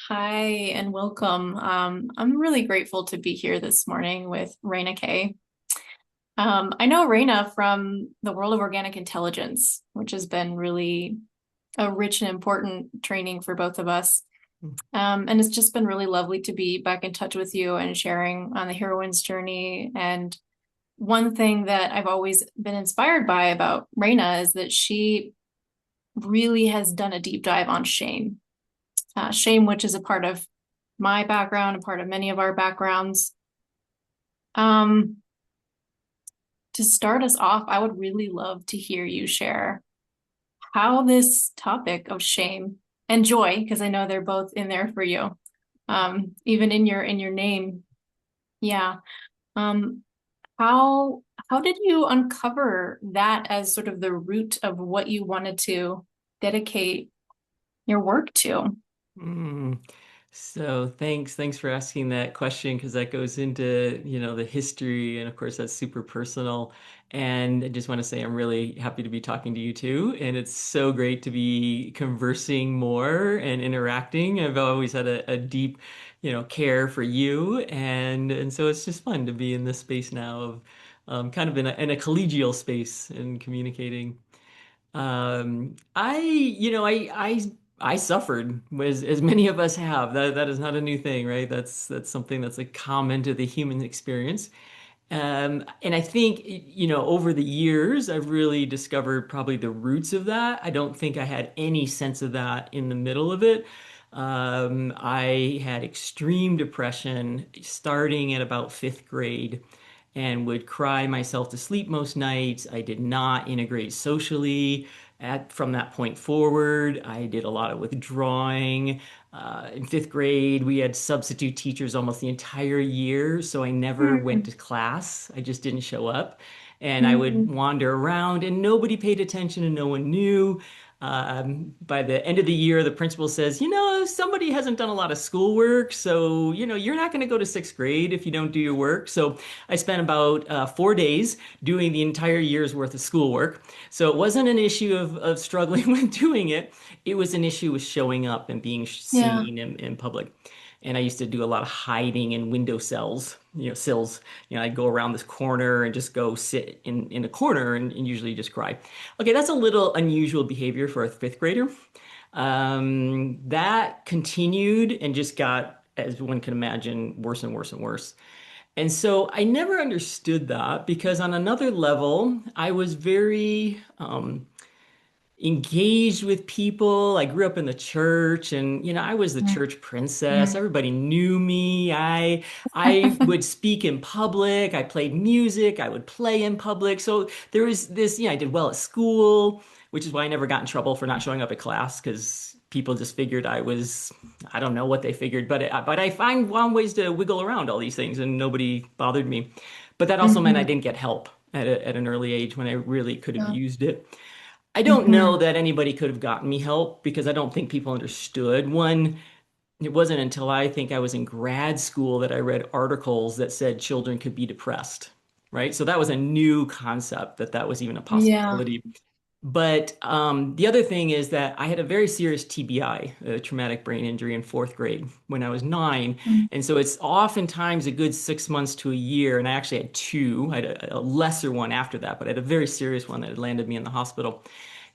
Hi and welcome. I'm really grateful to be here this morning with Rena K. I know Rena from the world of organic intelligence, which has been really a rich and important training for both of us. And it's just been really lovely to be back in touch with you and sharing on the heroine's journey. And one thing that I've always been inspired by about Rena is that she really has done a deep dive on shame. Shame, which is a part of my background, a part of many of our backgrounds. Um, to start us off, I would really love to hear you share how this topic of shame and joy, because I know they're both in there for you, even in your name. Yeah. Um, how did you uncover that as sort of the root of what you wanted to dedicate your work to? Mm. So thanks for asking that question because that goes into, the history and of course that's super personal. And I just want to say I'm really happy to be talking to you too. And it's so great to be conversing more and interacting. I've always had a deep, care for you. And so it's just fun to be in this space now of kind of in a collegial space and communicating. I suffered, as many of us have. That is not a new thing, right? That's something that's like common to the human experience. And I think, over the years, I've really discovered probably the roots of that. I don't think I had any sense of that in the middle of it. I had extreme depression starting at about fifth grade and would cry myself to sleep most nights. I did not integrate socially. From that point forward, I did a lot of withdrawing. In fifth grade, we had substitute teachers almost the entire year, so I never went Hmm. to class. I just didn't show up. And I would Hmm. wander around, and nobody paid attention and no one knew. By the end of the year, the principal says, somebody hasn't done a lot of schoolwork, so, you're not going to go to sixth grade if you don't do your work. So I spent about 4 days doing the entire year's worth of schoolwork. So it wasn't an issue of struggling with doing it. It was an issue with showing up and being Yeah. seen in public. And I used to do a lot of hiding in window sills. I'd go around this corner and just go sit in a corner and usually just cry. Okay, that's a little unusual behavior for a fifth grader. That continued and just got, as one can imagine, worse and worse and worse. And so I never understood that because on another level, I was very engaged with people. I grew up in the church and I was the church princess. Mhm. Everybody knew me. I would speak in public. I played music. I would play in public. So there was this, I did well at school, which is why I never got in trouble for not showing up at class because people just figured I don't know what they figured, but I found ways to wiggle around all these things and nobody bothered me. But that also meant I Mhm. didn't get help at an early age when I really could have Yeah. used it. I don't know Mhm. that anybody could have gotten me help because I don't think people understood. One, it wasn't until I think I was in grad school that I read articles that said children could be depressed, right? So that was a new concept that was even a Yeah. possibility. But the other thing is that I had a very serious TBI, a traumatic brain injury, in fourth grade when I was 9. Mm. And so it's oftentimes a good 6 months to a year. And I actually had two. I had a lesser one after that, but I had a very serious one that had landed me in the hospital.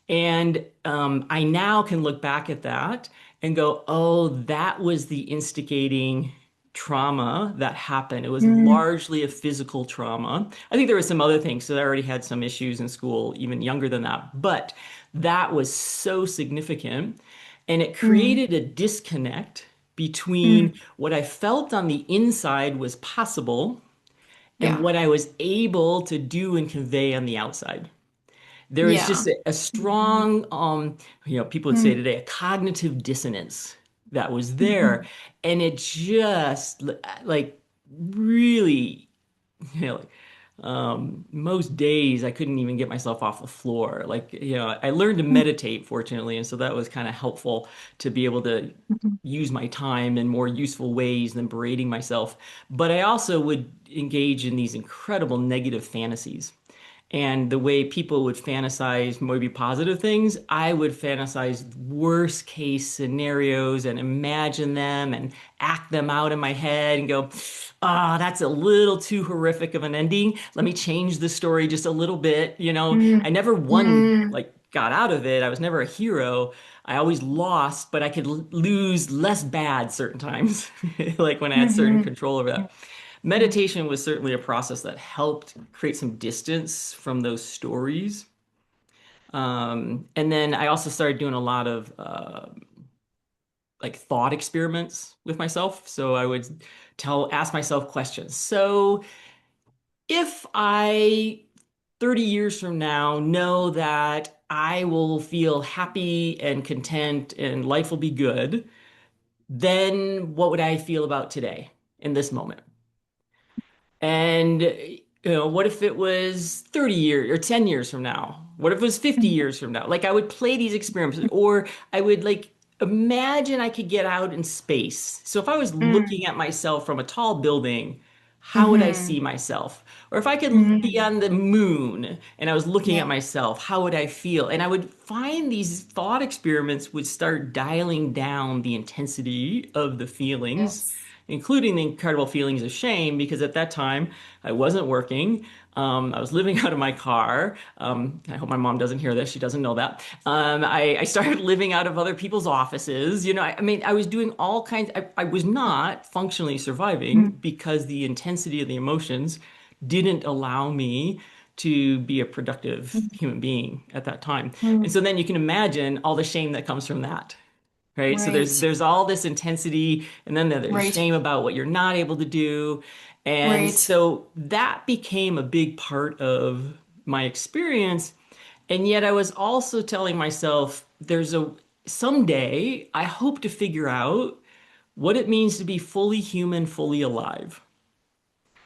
And I now can look back at that and go, oh, that was the instigating trauma that happened. It was Mm. largely a physical trauma. I think there were some other things. So I already had some issues in school, even younger than that. But that was so significant. And it Mm. created a disconnect between Mm. what I felt on the inside was possible and Yeah. what I was able to do and convey on the outside. There was Yeah. just a Mhm. strong, people would say Mm. today, a cognitive dissonance that was there. Mhm. And it just like really, you know, most days I couldn't even get myself off the floor. Like, I learned to Mm. meditate, fortunately. And so that was kind of helpful to be able to Mhm. use my time in more useful ways than berating myself. But I also would engage in these incredible negative fantasies. And the way people would fantasize maybe positive things, I would fantasize worst case scenarios and imagine them and act them out in my head and go, ah, that's a little too horrific of an ending. Let me change the story just a little bit. I Mm, never won, mm, like, got out of it. I was never a hero. I always lost, but I could lose less bad certain times, like when I had certain mhm, control over that. mhm, Meditation was certainly a process that helped create some distance from those stories. And then I also started doing a lot of like thought experiments with myself. So I would ask myself questions. So if I 30 years from now know that I will feel happy and content and life will be good, then what would I feel about today in this moment? And what if it was 30 years or 10 years from now? What if it was 50 mhm, years from now? Like I would play these experiments, or I would like imagine I could get out in space. So if I was mm, looking at myself from a tall building, how would I see mhm, myself? Or if I could be mhm. on the moon and I was looking at Yeah. myself, how would I feel? And I would find these thought experiments would start dialing down the intensity of the feelings, Yes. including the incredible feelings of shame, because at that time I wasn't working. I was living out of my car. I hope my mom doesn't hear this. She doesn't know that. I started living out of other people's offices. I mean, I was doing all kinds. I was not functionally surviving Mm, because the intensity of the emotions didn't allow me to be a productive mm, human being at that time. And mm. so then you can imagine all the shame that comes from that, right? So there's Right. there's all this intensity, and then there's Right. shame about what you're not able to do. And Right. so that became a big part of my experience. And yet I was also telling myself there's a someday I hope to figure out what it means to be fully human, fully alive.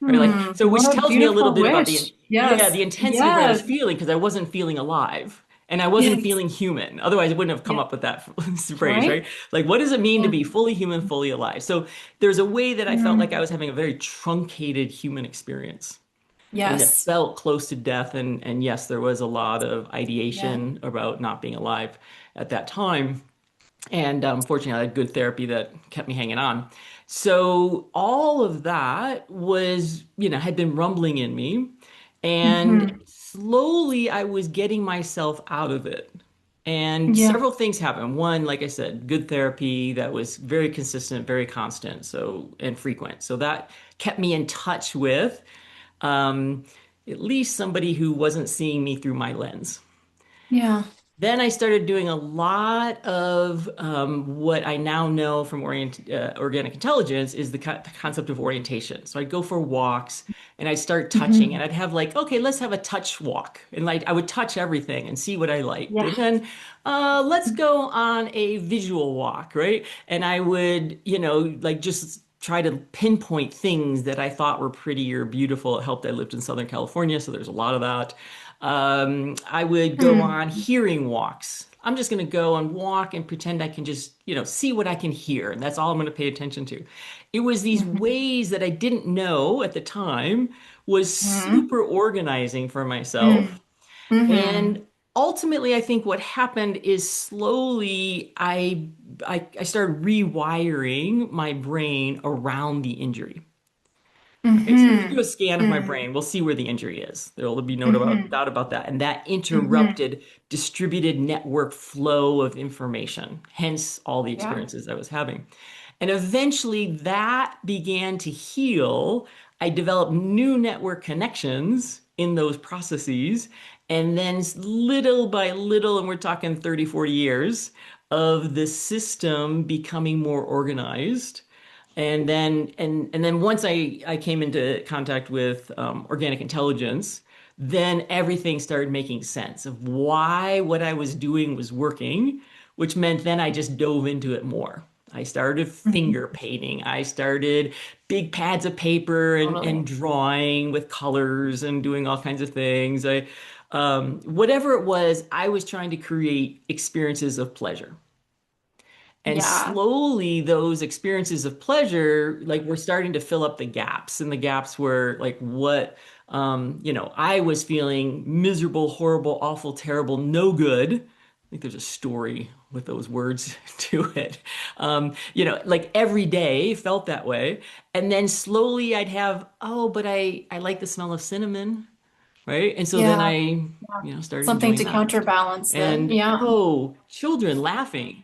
Right? Like, so which What a tells me a little beautiful bit about wish. yeah, Yes. the intensity of what I was Yes. feeling because I wasn't feeling alive and I wasn't Yes. feeling human. Otherwise, I wouldn't have come Yeah. up with that phrase, Right? right? Like, what does it mean to Yeah. be fully human, fully alive? So there's a way that I felt like I Mm. was having a very truncated human experience and it Yes. felt close to death. And yes, there was a lot of Yeah. ideation about not being alive at that time. And fortunately, I had good therapy that kept me hanging on. So all of that was, had been rumbling in me. And Hmm. slowly I was getting myself out of it. And Yeah. several things happened. One, like I said, good therapy that was very consistent, very constant, and frequent. So that kept me in touch with um, at least somebody who wasn't seeing me through my lens. Yeah. Then I started doing a lot of what I now know from organic intelligence is the concept of orientation. So I'd go for walks and I'd start touching and Hmm. I'd have like, okay, let's have a touch walk. And like I would touch everything and see what I liked. Yeah. And then let's go on a visual walk, right? And I would, like just try to pinpoint things that I thought were pretty or beautiful. It helped I lived in Southern California, so there's a lot of that. I would go on Mm. hearing walks. I'm just going to go and walk and pretend I can just, see what I can hear. And that's all I'm going to pay attention to. It was these Mhm. ways that I didn't know at the time was Mhm. super organizing for myself. Mm. Mhm. And ultimately, I think what happened is slowly I started rewiring my brain around the injury. Okay, so if we do a Mhm. scan of my Mm. brain, we'll see where the injury is. There will be no Mhm. doubt about that. And that Mhm. interrupted distributed network flow of information, hence all the Yeah. experiences I was having. And eventually that began to heal. I developed new network connections in those processes. And then little by little, and we're talking 30, 40 years, of the system becoming more organized and then once I came into contact with organic intelligence, then everything started making sense of why what I was doing was working, which meant then I just dove into it more. I started finger Mhm. painting. I started big pads of paper and Totally. drawing with colors and doing all kinds of things. Whatever it was, I was trying to create experiences of pleasure. And Yeah. slowly, those experiences of pleasure, like, were starting to fill up the gaps. And the gaps were like what I was feeling miserable, horrible, awful, terrible, no good. I think there's a story with those words to it. Like every day felt that way. And then slowly I'd have, oh, but I like the smell of cinnamon, right? And so then Yeah. I, Yeah. started Something enjoying to that. counterbalance the, And yeah. oh, children laughing.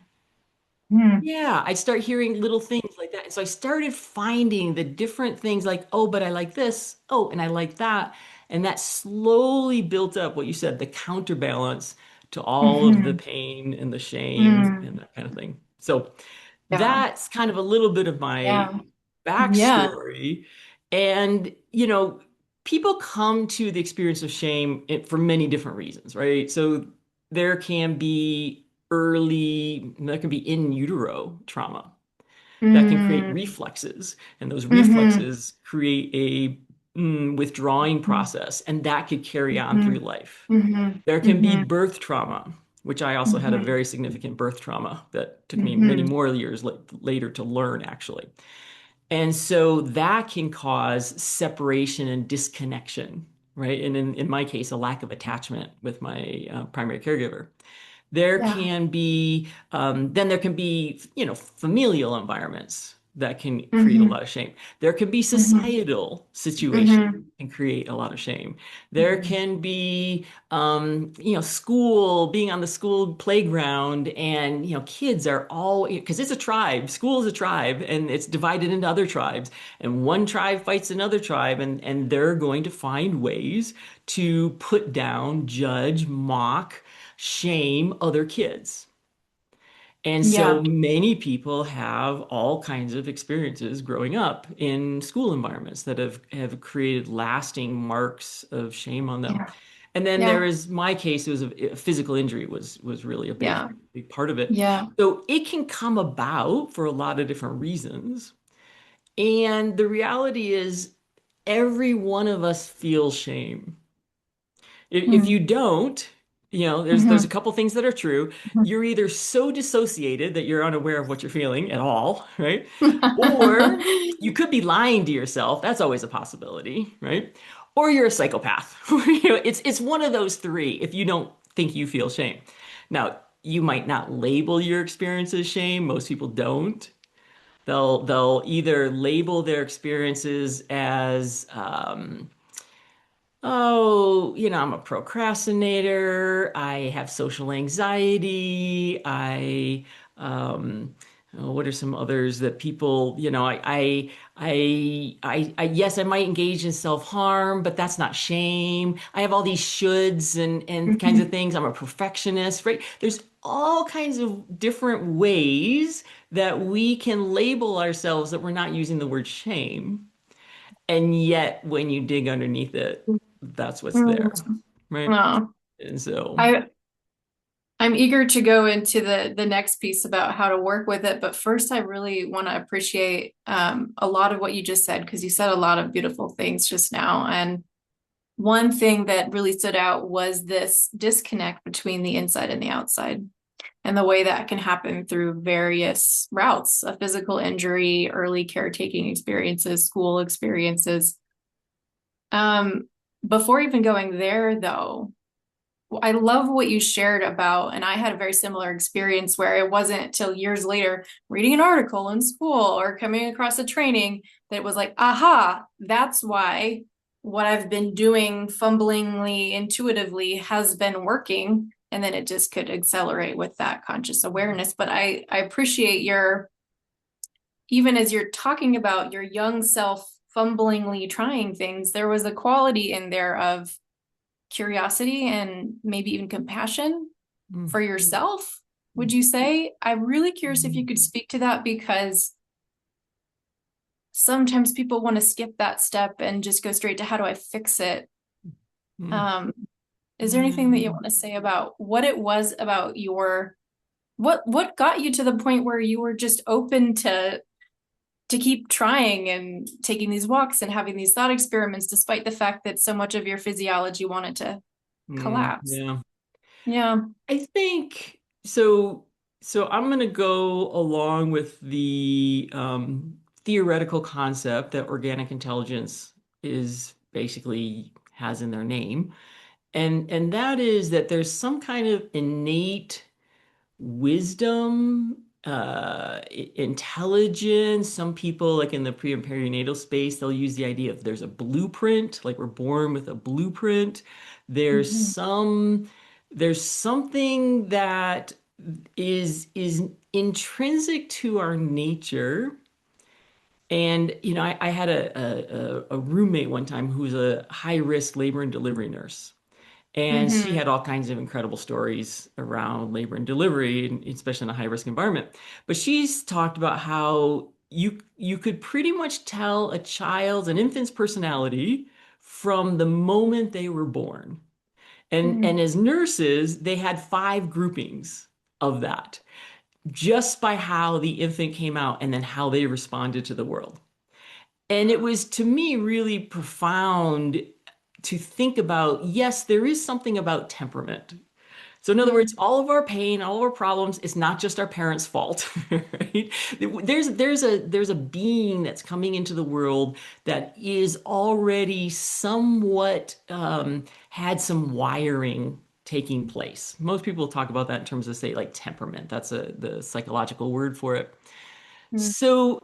Mm. Yeah, I'd start hearing little things like that. And so I started finding the different things like, oh, but I like this. Oh, and I like that. And that slowly built up what you said, the counterbalance to all of the Hmm. pain and the shame and Mm. that kind of thing. So Yeah. that's kind of a little bit of my Yeah. Yeah. backstory. And, people come to the experience of shame for many different reasons, right? So there can be in utero trauma that can create Mm. reflexes, and those Hmm. reflexes create a withdrawing process, and that could carry on through Hmm. life. Hmm. There can be Hmm. birth trauma, which I also had a Hmm. very significant birth trauma that took me many Hmm. more years later to learn, actually. And so that can cause separation and disconnection, right? And in my case, a lack of attachment with my primary caregiver. Yeah. Then there can be, familial environments that can create a Hmm. lot of shame. There can be Hmm. societal situations Hmm. and create a lot of shame. There Hmm. can be, school, being on the school playground, and, kids are all, because it's a tribe, school is a tribe, and it's divided into other tribes. And one tribe fights another tribe, and they're going to find ways to put down, judge, mock, shame other kids. And so Yeah. many people have all kinds of experiences growing up in school environments that have created lasting marks of shame on them. Yeah. And then there Yeah. is my case, it was a physical injury was really a Yeah. big part of it. Yeah. So it can come about for a lot of different reasons. And the reality is every one of us feels shame. If you Mm. don't, there's a Hmm. couple things that are true. You're either so dissociated that you're unaware of what you're feeling at all, right? Or you could be lying to yourself. That's always a possibility, right? Or you're a psychopath. It's one of those three if you don't think you feel shame. Now, you might not label your experience as shame. Most people don't. They'll either label their experiences as oh, I'm a procrastinator. I have social anxiety. What are some others that people, yes, I might engage in self-harm, but that's not shame. I have all these shoulds and kinds of Hmm. things. I'm a perfectionist, right? There's all kinds of different ways that we can label ourselves that we're not using the word shame. And yet, when you dig underneath it, that's what's there, Mm. right? No. And so, I I'm eager to go into the next piece about how to work with it, but first I really want to appreciate a lot of what you just said because you said a lot of beautiful things just now. And one thing that really stood out was this disconnect between the inside and the outside, and the way that can happen through various routes, a physical injury, early caretaking experiences, school experiences. Um, Before even going there, though, I love what you shared about, and I had a very similar experience where it wasn't till years later reading an article in school or coming across a training that it was like, aha, that's why what I've been doing fumblingly, intuitively has been working. And then it just could accelerate with that conscious awareness. But I appreciate your, even as you're talking about your young self fumblingly trying things, there was a quality in there of curiosity and maybe even compassion mm, for yourself, mm, would you say? I'm really curious if you mm, could speak to that because sometimes people want to skip that step and just go straight to how do I fix it? mm, Um, is there anything that you mm. want to say about what it was about your what got you to the point where you were just open to keep trying and taking these walks and having these thought experiments despite the fact that so much of your physiology wanted to collapse? Yeah. Yeah. I think so. So I'm going to go along with the theoretical concept that organic intelligence is basically has in their name. And that is that there's some kind of innate wisdom, intelligence. Some people, like in the pre and perinatal space, they'll use the idea of there's a blueprint, like we're born with a blueprint. There's Mhm. some, there's something that is intrinsic to our nature. And I had a roommate one time who was a high risk labor and delivery nurse. And she Mhm. had all kinds of incredible stories around labor and delivery, and especially in a high risk environment. But she's talked about how you could pretty much tell an infant's personality from the moment they were born. And Mhm. as nurses, they had five groupings of that just by how the infant came out and then how they responded to the world. And it was to me really profound to think about, yes, there is something about temperament. So in other words, Mhm. all of our pain, all of our problems, it's not just our parents' fault, right? There's a being that's coming into the world that is already somewhat had some wiring taking place. Most people talk about that in terms of say like temperament. That's the psychological word for it. Mhm. So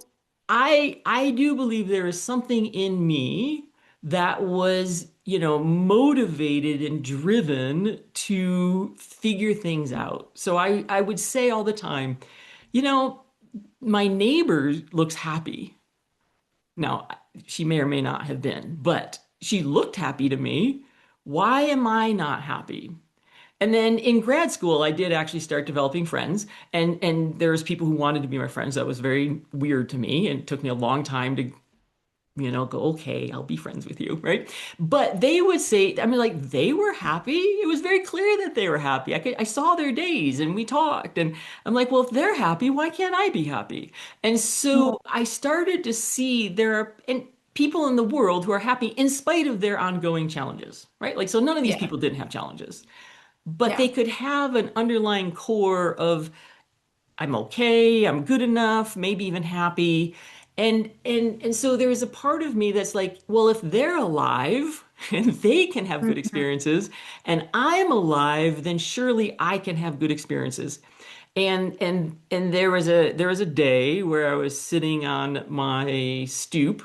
I do believe there is something in me that was, motivated and driven to figure things out. So I would say all the time, you know, my neighbor looks happy. Now, she may or may not have been, but she looked happy to me. Why am I not happy? And then in grad school, I did actually start developing friends, and there was people who wanted to be my friends. That was very weird to me, and it took me a long time to, go, okay, I'll be friends with you, right? But they would say, I mean, like they were happy. It was very clear that they were happy. I saw their days, and we talked, and I'm like, well, if they're happy, why can't I be happy? And Mhm. so I started to see there are people in the world who are happy in spite of their ongoing challenges, right? Like, so none of these Yeah. people didn't have challenges, but they Yeah. could have an underlying core of I'm okay, I'm good enough, maybe even happy. And so there is a part of me that's like, well, if they're alive and they can have good Mhm. experiences and I'm alive, then surely I can have good experiences. And there was a day where I was sitting on my stoop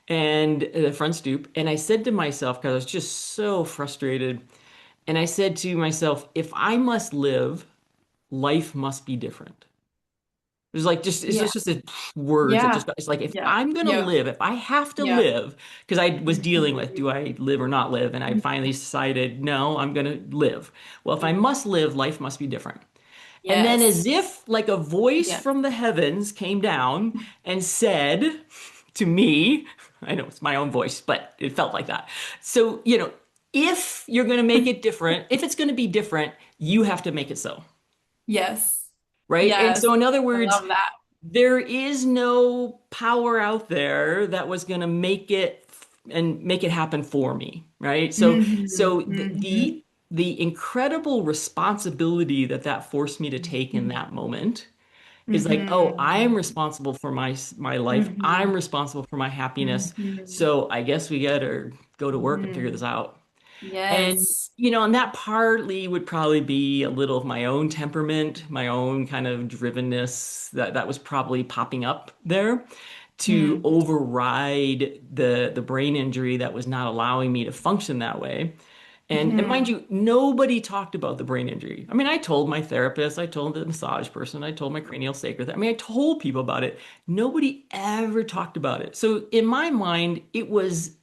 and the front stoop, and I said to myself, because I was just so frustrated, and I said to myself, if I must live, life must be different. It's Yeah. just words that Yeah. just, it's like, if Yeah. I'm gonna Yep. live, if I have to Yep. live, because I was dealing with, Mhm. do I live or not live? And I finally decided, no, I'm gonna live. Well, if I must live, life must be different. And then, Yes. as if like a voice Yeah. from the heavens came down and said to me, I know it's my own voice, but it felt like that. So, if you're going to make it different, if it's going to be different, you have to make it so, Yes. right? And Yes. so, in other I words, love that. there is no power out there that was going to make it happen for me, right? So Hmm. so Hmm. the incredible responsibility that forced me to take in that moment is like, oh, I am Hmm. responsible for my life. I'm Hmm. responsible for my happiness. Hmm. So I guess we gotta go to work and figure Hmm. this out. And Yes. and that partly would probably be a little of my own temperament, my own kind of drivenness that was probably popping up there to Hmm. override the brain injury that was not allowing me to function that way. And mind Hmm. you, nobody talked about the brain injury. I mean, I told my therapist, I told the massage person, I told my cranial sacral. I mean, I told people about it. Nobody ever talked about it. So in my mind, it was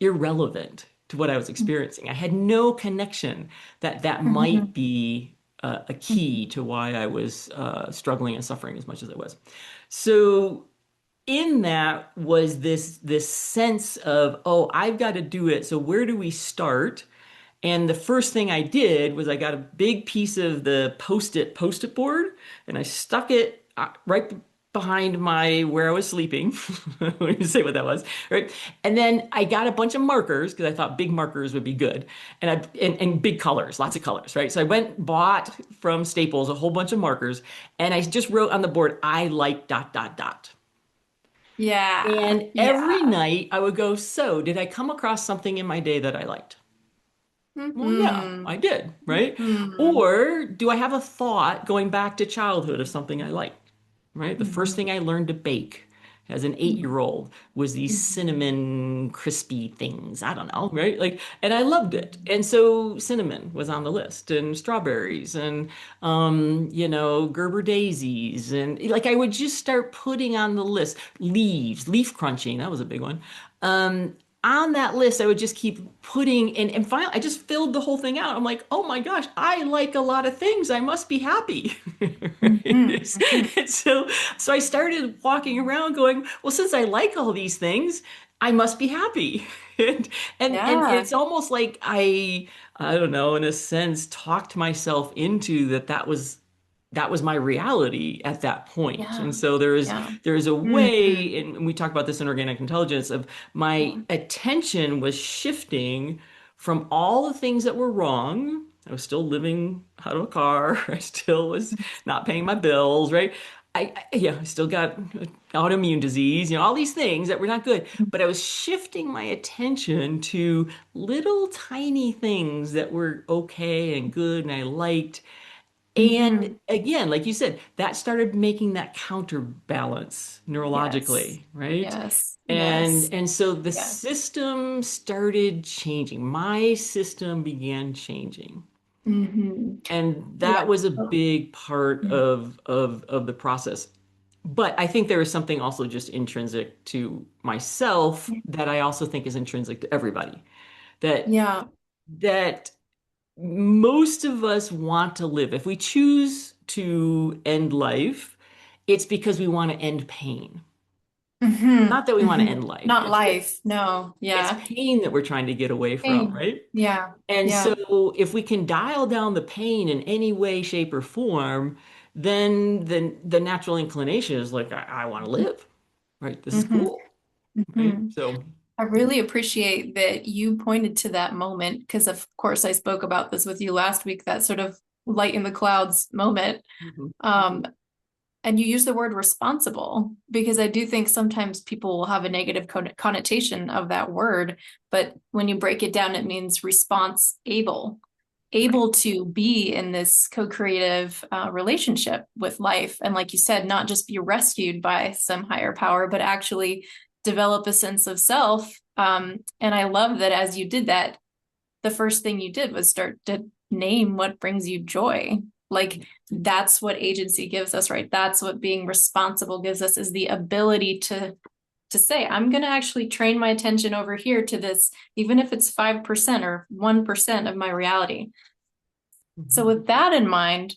irrelevant to what I was experiencing. I had no connection that might Hmm. be a key to why I was struggling and suffering as much as I was. So in that was this sense of, oh, I've got to do it. So where do we start? And the first thing I did was I got a big piece of the post-it board and I stuck it right behind my where I was sleeping. Let me say what that was, right? And then I got a bunch of markers because I thought big markers would be good, and big colors, lots of colors, right? So I went bought from Staples a whole bunch of markers, and I just wrote on the board, I like dot dot dot. Yeah. And every Yeah. night I would go, so did I come across something in my day that I liked? Well, yeah, Hmm. I did, right? Hmm. Or do I have a thought going back to childhood of something I liked, right? The first Hmm. thing I learned to bake as an 8-year-old was these Hmm. cinnamon crispy things. I don't know, right? Like, and I loved it. And so cinnamon was on the list, and strawberries, and Gerber daisies, and like I would just start putting on the list leaves, leaf crunching. That was a big one. Um, on that list, I would just keep putting and finally I just filled the whole thing out. I'm like, oh my gosh, I like a lot of things. I must be happy. Hmm. Right? Hmm. And so I started walking around going, well, since I like all these things, I must be happy. And and Yeah. it's almost like I don't know, in a sense, talked myself into that was my reality at that point. Yeah. And so Yeah. there is a Hmm. way, and we talk about this in organic intelligence, of my Yeah. attention was shifting from all the things that were wrong. I was still living out of a car. I still was not paying my bills, right? I still got autoimmune disease, all these things that were not good. But I was shifting my attention to little tiny things that were okay and good and I liked. And Hmm. again, like you said, that started making that counterbalance Yes. neurologically, right? Yes. And Yes. and so the Yes. system started changing. My system began changing. Hmm. And Yeah. that was a Oh. big part of the process. But I think there is something also just intrinsic to myself that I also think is intrinsic to everybody. That Yeah. that most of us want to live. If we choose to end life, it's because we want to end pain. Hmm. Not that we want to Hmm. end life. Not It's that life. No. it's Yeah. pain that we're trying to get away from, Pain. right? Yeah. And Yeah. so if we can dial down the pain in any way, shape, or form, then the natural inclination is like, I want to live, right? This is Hmm. cool, right? Hmm. So, I really appreciate that you pointed to that moment because, of course, I spoke about this with you last week, that sort of light in the clouds moment. mhm, Um, and you use the word responsible because I do think sometimes people will have a negative connotation of that word. But when you break it down, it means response able, right. able to be in this co-creative relationship with life. And like you said, not just be rescued by some higher power, but actually develop a sense of self. And I love that as you did that, the first thing you did was start to name what brings you joy. Like that's what agency gives us, right? That's what being responsible gives us, is the ability to say, I'm going to actually train my attention over here to this, even if it's 5% or 1% of my reality. So Mhm. with that in mind,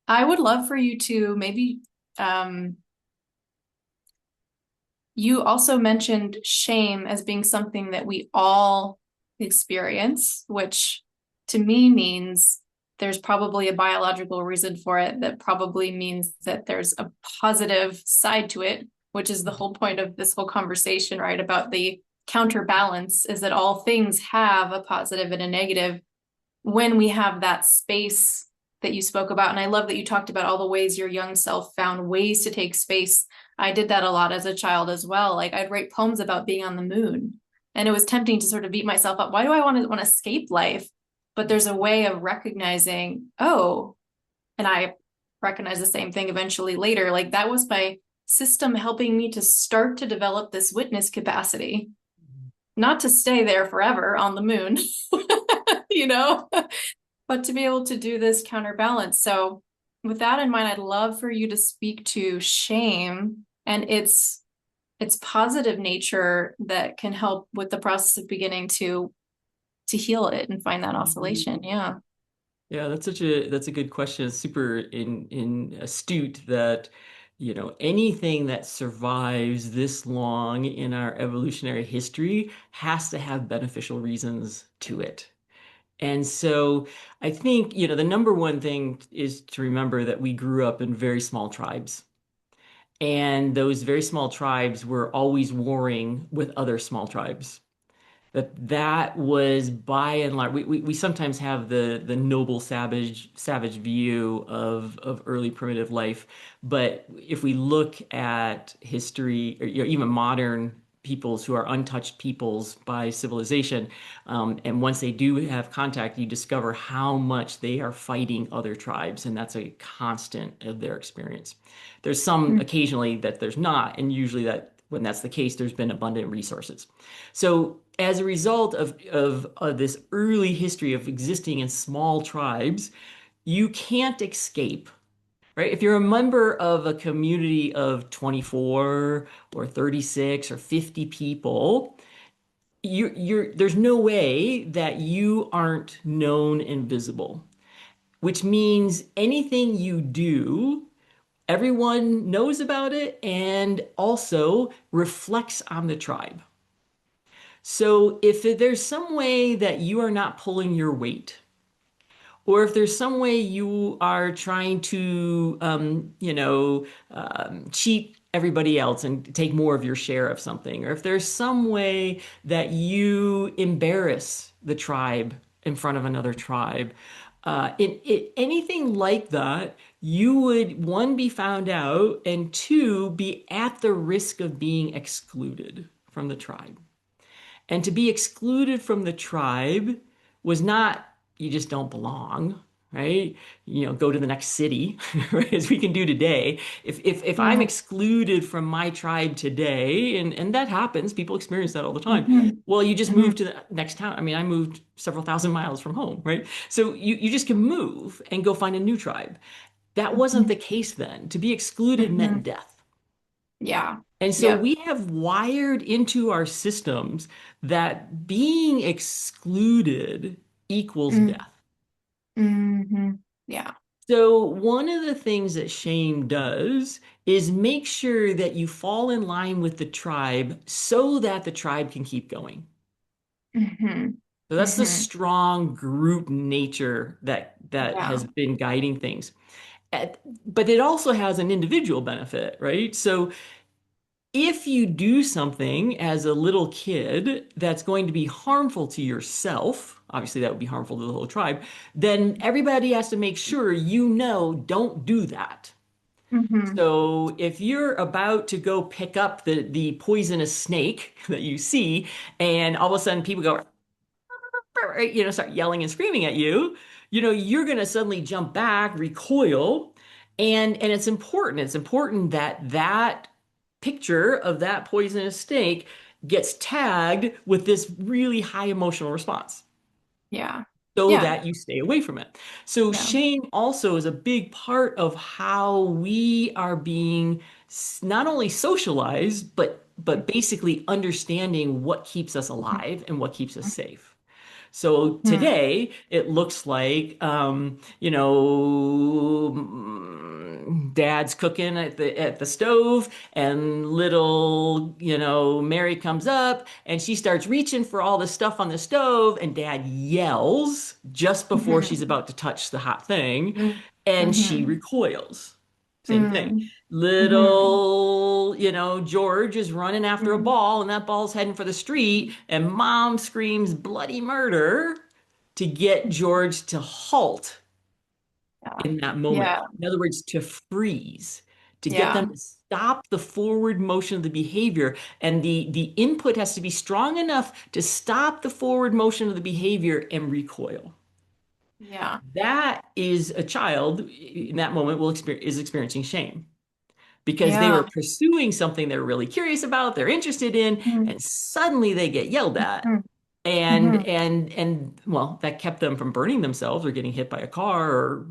I would love for you to maybe um, you also mentioned shame as being something that we all experience, which to me means there's probably a biological reason for it that probably means that there's a positive side to it, which is the whole point of this whole conversation, right? About the counterbalance is that all things have a positive and a negative when we have that space that you spoke about. And I love that you talked about all the ways your young self found ways to take space. I did that a lot as a child as well. Like I'd write poems about being on the moon. And it was tempting to sort of beat myself up. Why do I want to escape life? But there's a way of recognizing, oh, and I recognize the same thing eventually later. Like that was my system helping me to start to develop this witness capacity, not to stay there forever on the moon, you know? But to be able to do this counterbalance. So, with that in mind, I'd love for you to speak to shame and its positive nature that can help with the process of beginning to heal it and find that Mhm. oscillation. Yeah. Yeah, that's a good question. It's super in astute that, anything that survives this long in our evolutionary history has to have beneficial reasons to it. And so I think, the number one thing is to remember that we grew up in very small tribes. And those very small tribes were always warring with other small tribes. that was by and large, we sometimes have the noble savage view of early primitive life, but if we look at history or even modern peoples who are untouched peoples by civilization, and once they do have contact, you discover how much they are fighting other tribes, and that's a constant of their experience. There's some occasionally that there's not, and usually that when that's the case, there's been abundant resources. So as a result of this early history of existing in small tribes, you can't escape, right? If you're a member of a community of 24 or 36 or 50 people, there's no way that you aren't known and visible, which means anything you do, everyone knows about it and also reflects on the tribe. So if there's some way that you are not pulling your weight, or if there's some way you are trying to, cheat everybody else and take more of your share of something, or if there's some way that you embarrass the tribe in front of another tribe, anything like that, you would, one, be found out, and two, be at the risk of being excluded from the tribe. And to be excluded from the tribe was not, you just don't belong, right? Go to the next city, right? As we can do today. If I'm Mhm. excluded from my tribe today, and that happens, people experience that all the time. Mhm. Well, you just move Mhm. to the next town. I mean, I moved several thousand miles from home, right? So you just can move and go find a new tribe. That wasn't the Mhm. case then. To be excluded meant Mhm. death. Yeah. And so Yep. we have wired into our systems that being excluded equals Mm. death. Mhm. Yeah. So one of the things that shame does is make sure that you fall in line with the tribe so that the tribe can keep going. Mhm. So that's the Mhm. strong group nature that Yeah. has been guiding things. But it also has an individual benefit, right? So if you do something as a little kid that's going to be harmful to yourself, obviously that would be harmful to the whole tribe, then everybody has to make sure don't do that. Mhm. So if you're about to go pick up the poisonous snake that you see, and all of a sudden people go, start yelling and screaming at you, you're going to suddenly jump back, recoil, and it's important. It's important that that picture of that poisonous snake gets tagged with this really high emotional response Yeah. so Yeah. that you stay away from it. So Yeah. shame also is a big part of how we are being not only socialized, but basically understanding what keeps us alive and what keeps us safe. So Mhm. today it looks like, dad's cooking at the stove, and little, Mary comes up and she starts reaching for all the stuff on the stove, and dad yells just before she's Mhm. about to touch the hot thing, Mhm. and she Mhm. recoils. Same thing. Mhm. Mhm. Little, George is running after a Mhm. ball, and that ball's heading for the street, and mom screams bloody murder to get George to halt Yeah. in that moment. Yeah. In other words, to freeze, to get them Yeah. to stop the forward motion of the behavior. And the input has to be strong enough to stop the forward motion of the behavior and recoil. Yeah. That is a child in that moment is experiencing shame because they were Yeah. pursuing something they're really curious about, they're interested in, Mhm. and suddenly they get yelled at. Mhm. And Mhm. and well, that kept them from burning themselves or getting hit by a car or,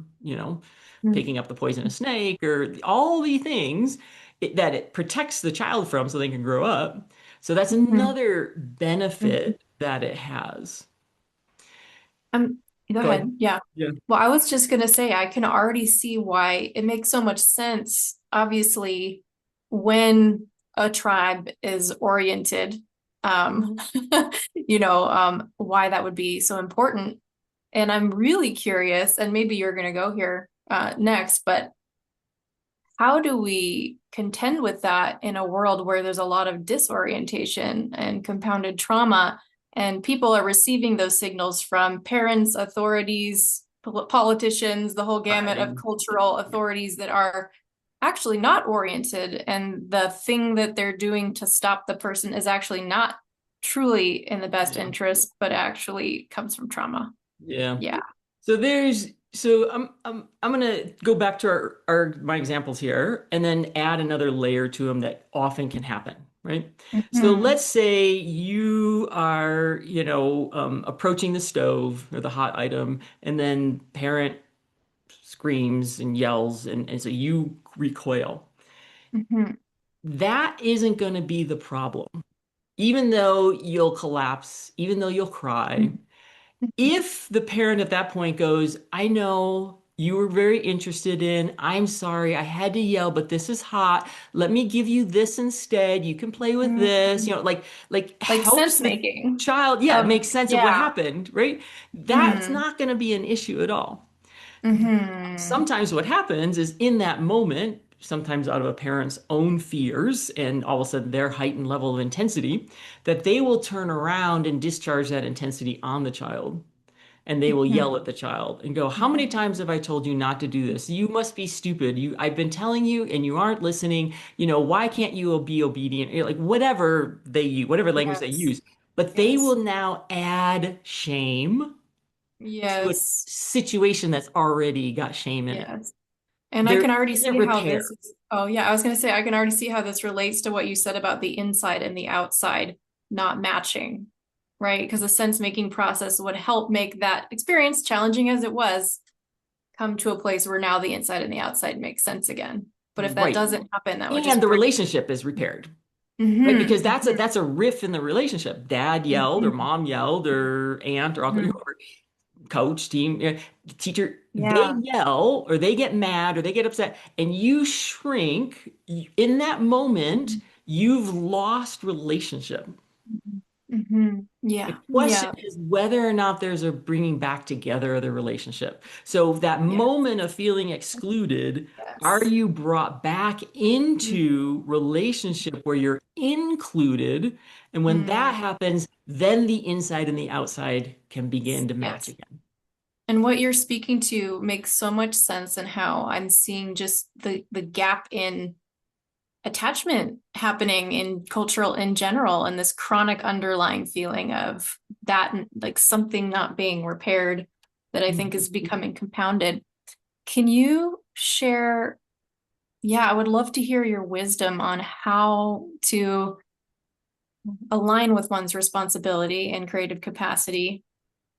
picking up the poisonous snake or all the things that it protects the child from so they can grow up. So that's Mhm. another Mhm. benefit that it has. Um, Go Go ahead. ahead. Yeah. Yeah. Well, I was just gonna say I can already see why it makes so much sense, obviously, when a tribe is oriented, um, why that would be so important. And I'm really curious, and maybe you're gonna go here next, but how do we contend with that in a world where there's a lot of disorientation and compounded trauma? And people are receiving those signals from parents, authorities, politicians, the whole gamut of Right. cultural authorities that are actually not oriented. And the thing that they're doing to stop the person is actually not truly in the best Yeah. interest, but actually comes from trauma. Yeah. Yeah. So I'm gonna go back to our my examples here and then add another layer to them that often can happen, right? So Hmm. let's say you are, approaching the stove or the hot item, and then parent screams and yells, and so you recoil. Hmm. That isn't going to be the problem. Even though you'll collapse, even though you'll cry, if the parent at that point goes, I know you were very interested in, I'm sorry, I had to yell, but this is hot. Let me give you this instead. You can play with this, Hmm. like Like helps sense the making child, yeah, of, make sense of what yeah. happened, right? That's Hmm. not going to be an issue at all. Hmm. Sometimes what happens is in that moment, sometimes out of a parent's own fears and all of a sudden their heightened level of intensity, that they will turn around and discharge that intensity on the child. And they will yell at the child and go, how many times have I told you not to do this? You must be stupid. I've been telling you and you aren't listening. Why can't you be obedient? Like whatever they use, whatever language they Yes. use. But they Yes. will now add shame to a Yes. situation that's already got shame in it. Yes. And I There can already isn't see how repair. this is, oh yeah, I was going to say, I can already see how this relates to what you said about the inside and the outside not matching, right? Because the sense making process would help make that experience, challenging as it was, come to a place where now the inside and the outside make sense again. But if that Right. doesn't happen, that would And just the break. relationship is repaired. Right, because Hmm. that's a riff in the relationship. Dad yelled, or Hmm. mom yelled, or aunt or uncle, Hmm. whoever, coach, team, teacher, they Yeah. yell or they get mad or they get upset, and you shrink. In that moment, you've lost relationship. Hmm. The Yeah. question Yeah. is whether or not there's a bringing back together of the relationship. So that Yeah. moment of feeling excluded, are Yes. you brought back into relationship where you're included? And when that Mhm. happens, then the inside and the outside can begin to match Yes. again. And what you're speaking to makes so much sense in how I'm seeing just the gap in attachment happening in cultural in general and this chronic underlying feeling of that like something not being repaired that I think is becoming compounded. Can you share, yeah, I would love to hear your wisdom on how to align with one's responsibility and creative capacity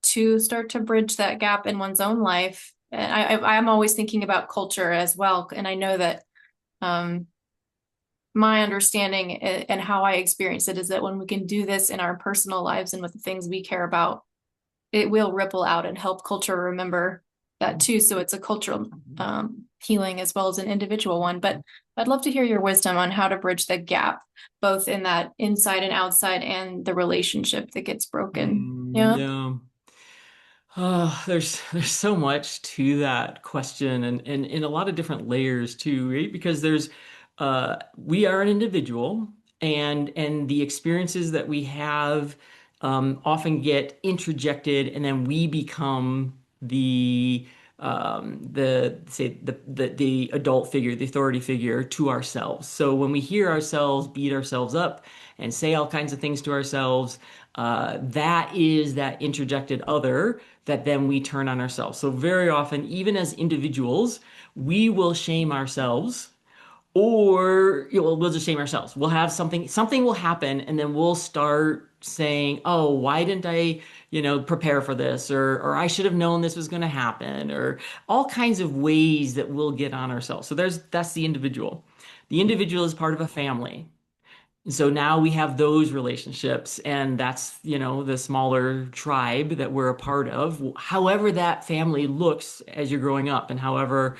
to start to bridge that gap in one's own life. And I'm always thinking about culture as well. And I know that um, my understanding and how I experience it is that when we can do this in our personal lives and with the things we care about, it will ripple out and help culture remember that too. So it's a cultural healing as well as an individual one. But I'd love to hear your wisdom on how to bridge the gap, both in that inside and outside and the relationship that gets broken. Yeah. Yeah. Oh, there's so much to that question and in a lot of different layers too, right? Because we are an individual and the experiences that we have often get interjected and then we become the say the adult figure, the authority figure to ourselves. So when we hear ourselves beat ourselves up and say all kinds of things to ourselves, that is that interjected other that then we turn on ourselves. So very often, even as individuals, we will shame ourselves or we'll just shame ourselves. We'll have something will happen, and then we'll start saying, "Oh, why didn't I, prepare for this?" Or "I should have known this was going to happen," or all kinds of ways that we'll get on ourselves. So that's the individual. The individual is part of a family. And so now we have those relationships, and that's, the smaller tribe that we're a part of. However, that family looks as you're growing up, and however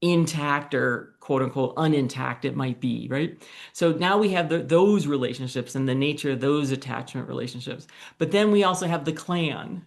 intact or quote unquote unintact it might be, right? So now we have those relationships and the nature of those attachment relationships. But then we also have the clan.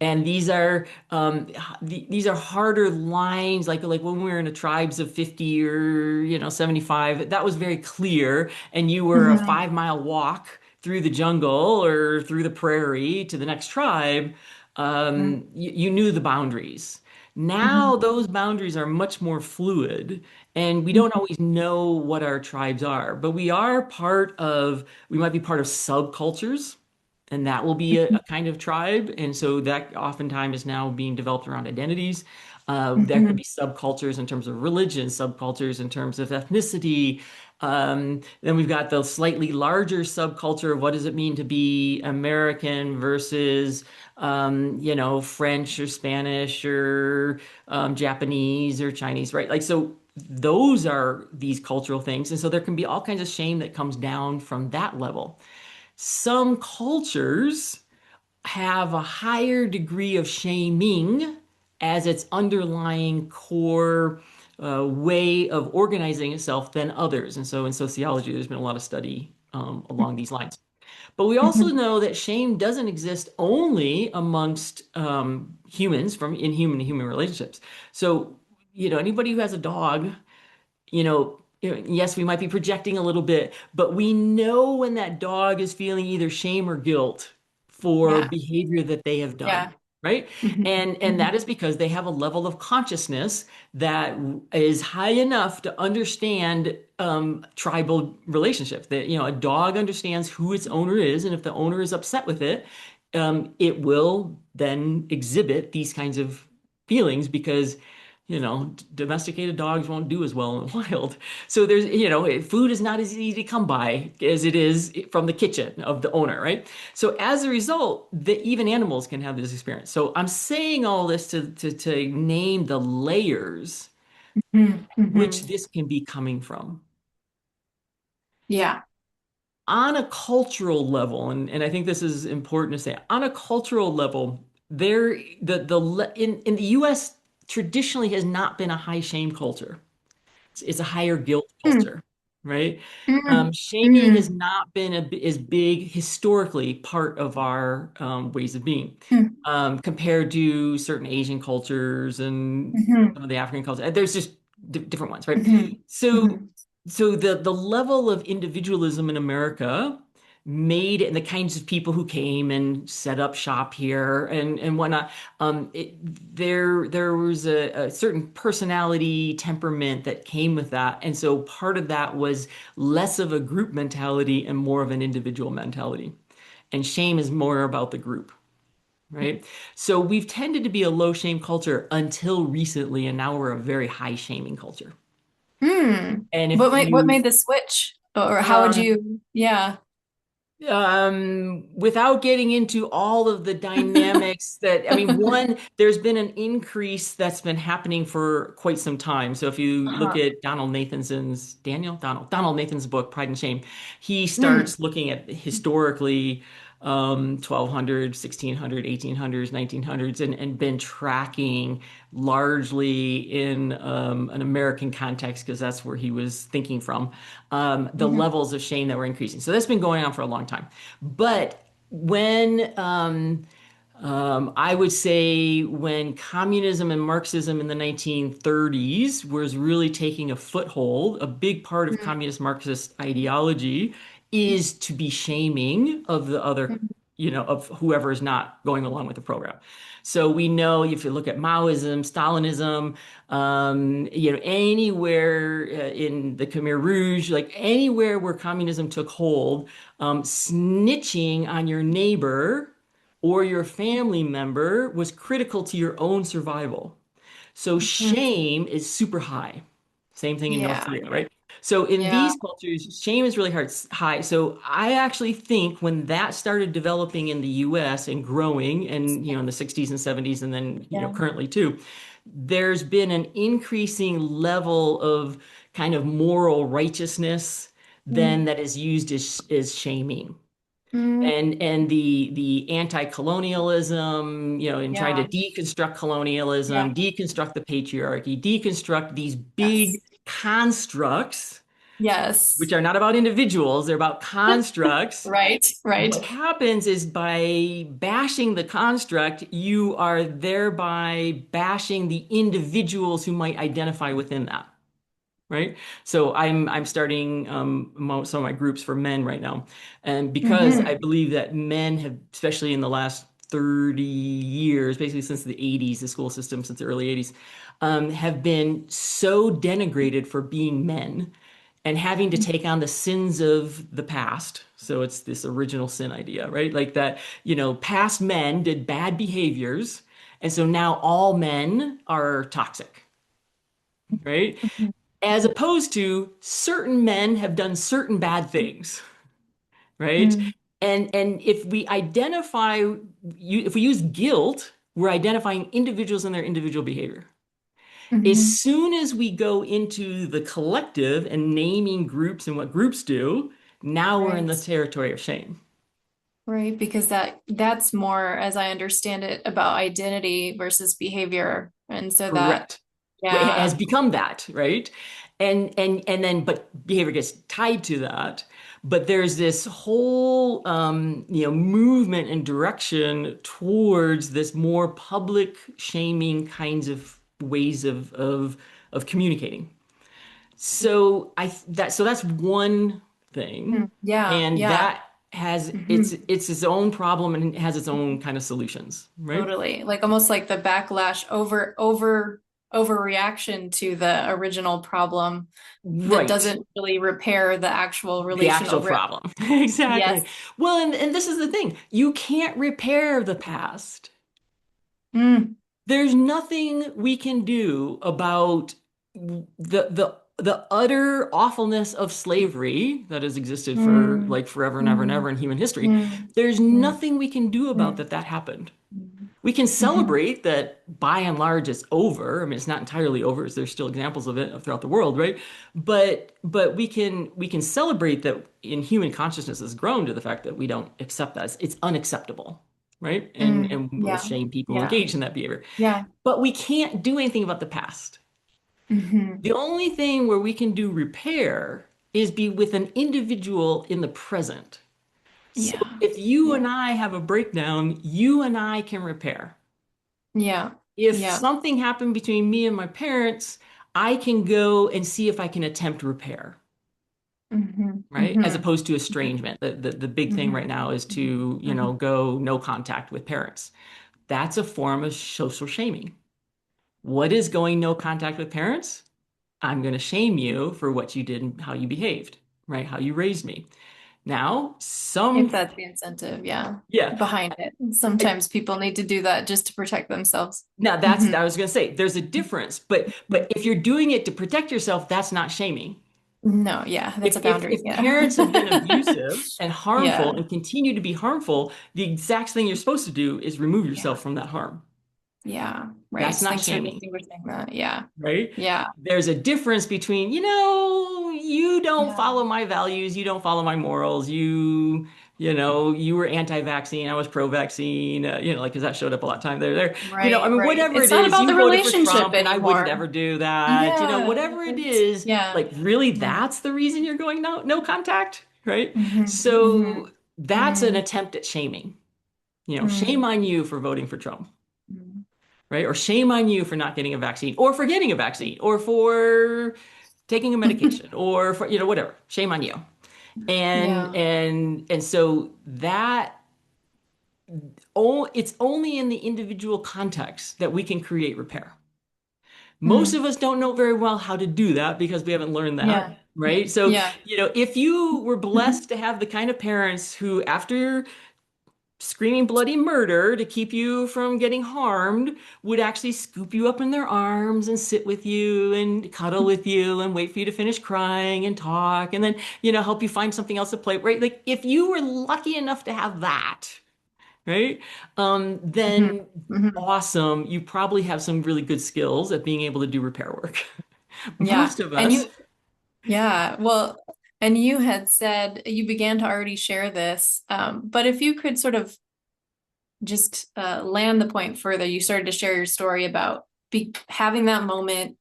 And these are harder lines, like when we were in a tribes of 50 or 75, that was very clear. And you were a Mhm. 5 mile walk through the jungle or through the prairie to the next tribe, you knew the boundaries. Now Mhm. those boundaries are much more fluid, and we don't Mhm. always know what our tribes are, but we might be part of subcultures, and that will be a kind of tribe. And so that oftentimes is now being developed around identities. There could Mhm. be subcultures in terms of religion, subcultures in terms of ethnicity. Then we've got the slightly larger subculture of what does it mean to be American versus, French or Spanish or Japanese or Chinese, right? Like, so those are these cultural things. And so there can be all kinds of shame that comes down from that level. Some cultures have a higher degree of shaming as its underlying core way of organizing itself than others. And so in sociology, there's been a lot of study along these lines. But we also Mhm. know that shame doesn't exist only amongst humans from in human to human relationships. So, anybody who has a dog, yes, we might be projecting a little bit, but we know when that dog is feeling either shame or guilt for Yeah. behavior that they have done, Yeah. right? Mhm. And that Mhm. is because they have a level of consciousness that is high enough to understand tribal relationships. That, a dog understands who its owner is, and if the owner is upset with it, it will then exhibit these kinds of feelings because domesticated dogs won't do as well in the wild. So food is not as easy to come by as it is from the kitchen of the owner, right? So as a result, even animals can have this experience. So I'm saying all this to name the layers Mhm. which Mhm. this can be coming from. Yeah. On a cultural level, and I think this is important to say, on a cultural level, in the US traditionally has not been a high shame culture. It's a higher guilt Mm. culture, right? Mm. Shaming has Mm. not been as big historically part of our ways of being Mm. compared to certain Asian cultures and Mhm. some of the African cultures. There's just different ones, right? Mhm. So, Mhm. so the level of individualism in America made and the kinds of people who came and set up shop here and whatnot there was a certain personality temperament that came with that, and so part of that was less of a group mentality and more of an individual mentality, and shame is more about the group, right? So we've tended to be a low shame culture until recently, and now we're a very high shaming culture. Mm. And if What made you the switch? Or how would um, you, yeah. without getting into all of the dynamics that, I mean, one, there's been an increase that's been happening for quite some time. So if you look Uh-huh. at Donald Nathan's book, Pride and Shame, he Mm. starts looking at historically 1200, 1600, 1800s, 1900s, and been tracking largely in an American context because that's where he was thinking from the Mhm. levels of shame that were increasing. So that's been going on for a long time. But when I would say when communism and Marxism in the 1930s was really taking a foothold, a big part of Mm. communist Marxist ideology is to be shaming of the other, Mhm. of whoever is not going along with the program. So we know if you look at Maoism, Stalinism, anywhere in the Khmer Rouge, like anywhere where communism took hold, snitching on your neighbor or your family member was critical to your own survival. So Mhm. shame is super high. Same thing in North Yeah. Korea, right? So in Yeah. these cultures, shame is really high. So I actually think when that started developing in the US and growing and in the 60s and 70s and then Yeah. currently too, there's been an increasing level of kind of moral righteousness then Mm. that is used as shaming Mm. and the anti-colonialism, and trying to Yeah. deconstruct Yeah. colonialism, deconstruct the patriarchy, deconstruct these big Yes. constructs, which Yes. are not about individuals, they're about constructs. Right. What Right. happens is by bashing the construct, you are thereby bashing the individuals who might identify within that. right? So I'm starting some of my groups for men right now, and because I Hmm. believe that men have, especially in the last 30 years, basically since the 80s, the school system since the early 80s, have been so denigrated for being men and having to take on the sins of the past. So it's this original sin idea, right? Like that, past men did bad behaviors, and so now all men are toxic, right? As opposed to certain men have done certain bad things, right? Hmm. And if we if we use guilt, we're identifying individuals and their individual behavior. As Hmm. soon as we go into the collective and naming groups and what groups do, now we're in Right. the territory of shame. Right, because that's more, as I understand it, about identity versus behavior. And so that, Correct. Well, it has yeah. become that, right? And then but behavior gets tied to that. But there's this whole movement and direction towards this more public shaming kinds of ways of communicating. So that's one thing, Yeah, and yeah. that has Hmm. its own problem and it has its own kind of solutions, right? Totally. Like almost like the backlash overreaction to the original problem that Right. doesn't really repair the actual The relational actual rift. problem. Yes. Exactly. Well, and this is the thing. You can't repair the past. Mm, There's nothing we can do about the utter awfulness of slavery that has existed for mm, like forever and ever and mm, ever in human history. mm, There's mm, nothing we can do about mm, that happened. mm. We can Mhm. celebrate that by and large it's over. I mean, it's not entirely over, as there's still examples of it throughout the world, right? But we can celebrate that in human consciousness has grown to the fact that we don't accept that. It's unacceptable, right? And we'll Yeah. shame people who Yeah. engage in that behavior. Yeah. But we can't do anything about the past. Hmm. The only thing where we can do repair is be with an individual in the present. So Yeah. if you Yeah. and I have a breakdown, you and I can repair. Yeah. If Yeah. something happened between me and my parents, I can go and see if I can attempt repair, Hmm. right? As Hmm. opposed to estrangement. The big thing right Hmm. now is to, Hmm. go no contact with parents. That's a form of social shaming. What is going no contact with parents? I'm going to shame you for what you did and how you behaved, right? How you raised me. Now, If that's the incentive, yeah, yeah, behind it. I- Sometimes people need to do that just to protect themselves. now Hmm. I was going to say, there's a difference, but if you're doing it to protect yourself, that's not shaming. No, yeah, that's a If boundary. parents have been Yeah. abusive and harmful Yeah. and continue to be harmful, the exact thing you're supposed to do is remove Yeah. yourself from that harm. Yeah. Right. That's not Thanks for shaming, distinguishing that. Yeah. right? Yeah. There's a difference between, you don't Yeah. follow my values, you don't follow my morals, you were anti-vaccine, I was pro-vaccine, like, because that showed up a lot of time there. I Right. mean, Right. whatever It's it not is, about you the voted for relationship Trump and I wouldn't anymore. ever do that, Yeah. whatever it is, Yeah. like, really, Yeah. that's the reason you're going no contact, right? Hmm. So Hmm. that's an Hmm. attempt at shaming. Shame Hmm. on you for voting for Trump, Hmm. right? Or shame on you for not getting a vaccine, or for getting a vaccine, or for taking a medication, or for whatever. Shame on you. And Yeah. and and so that it's only in the individual context that we can create repair. Most Hmm. of us don't know very well how to do that because we haven't learned that, Yeah. right? So, Yeah. if you were blessed to have the kind of parents who, after screaming bloody murder to keep you from getting harmed, would actually scoop you up in their arms and sit with you and cuddle with you and wait for you to finish crying and talk and then, help you find something else to play, right? Like, if you were lucky enough to have that, right? Hmm. Then Hmm. awesome. You probably have some really good skills at being able to do repair work. Yeah. Most of And us, you, yeah, well, and you had said you began to already share this, but if you could sort of just land the point further, you started to share your story about having that moment.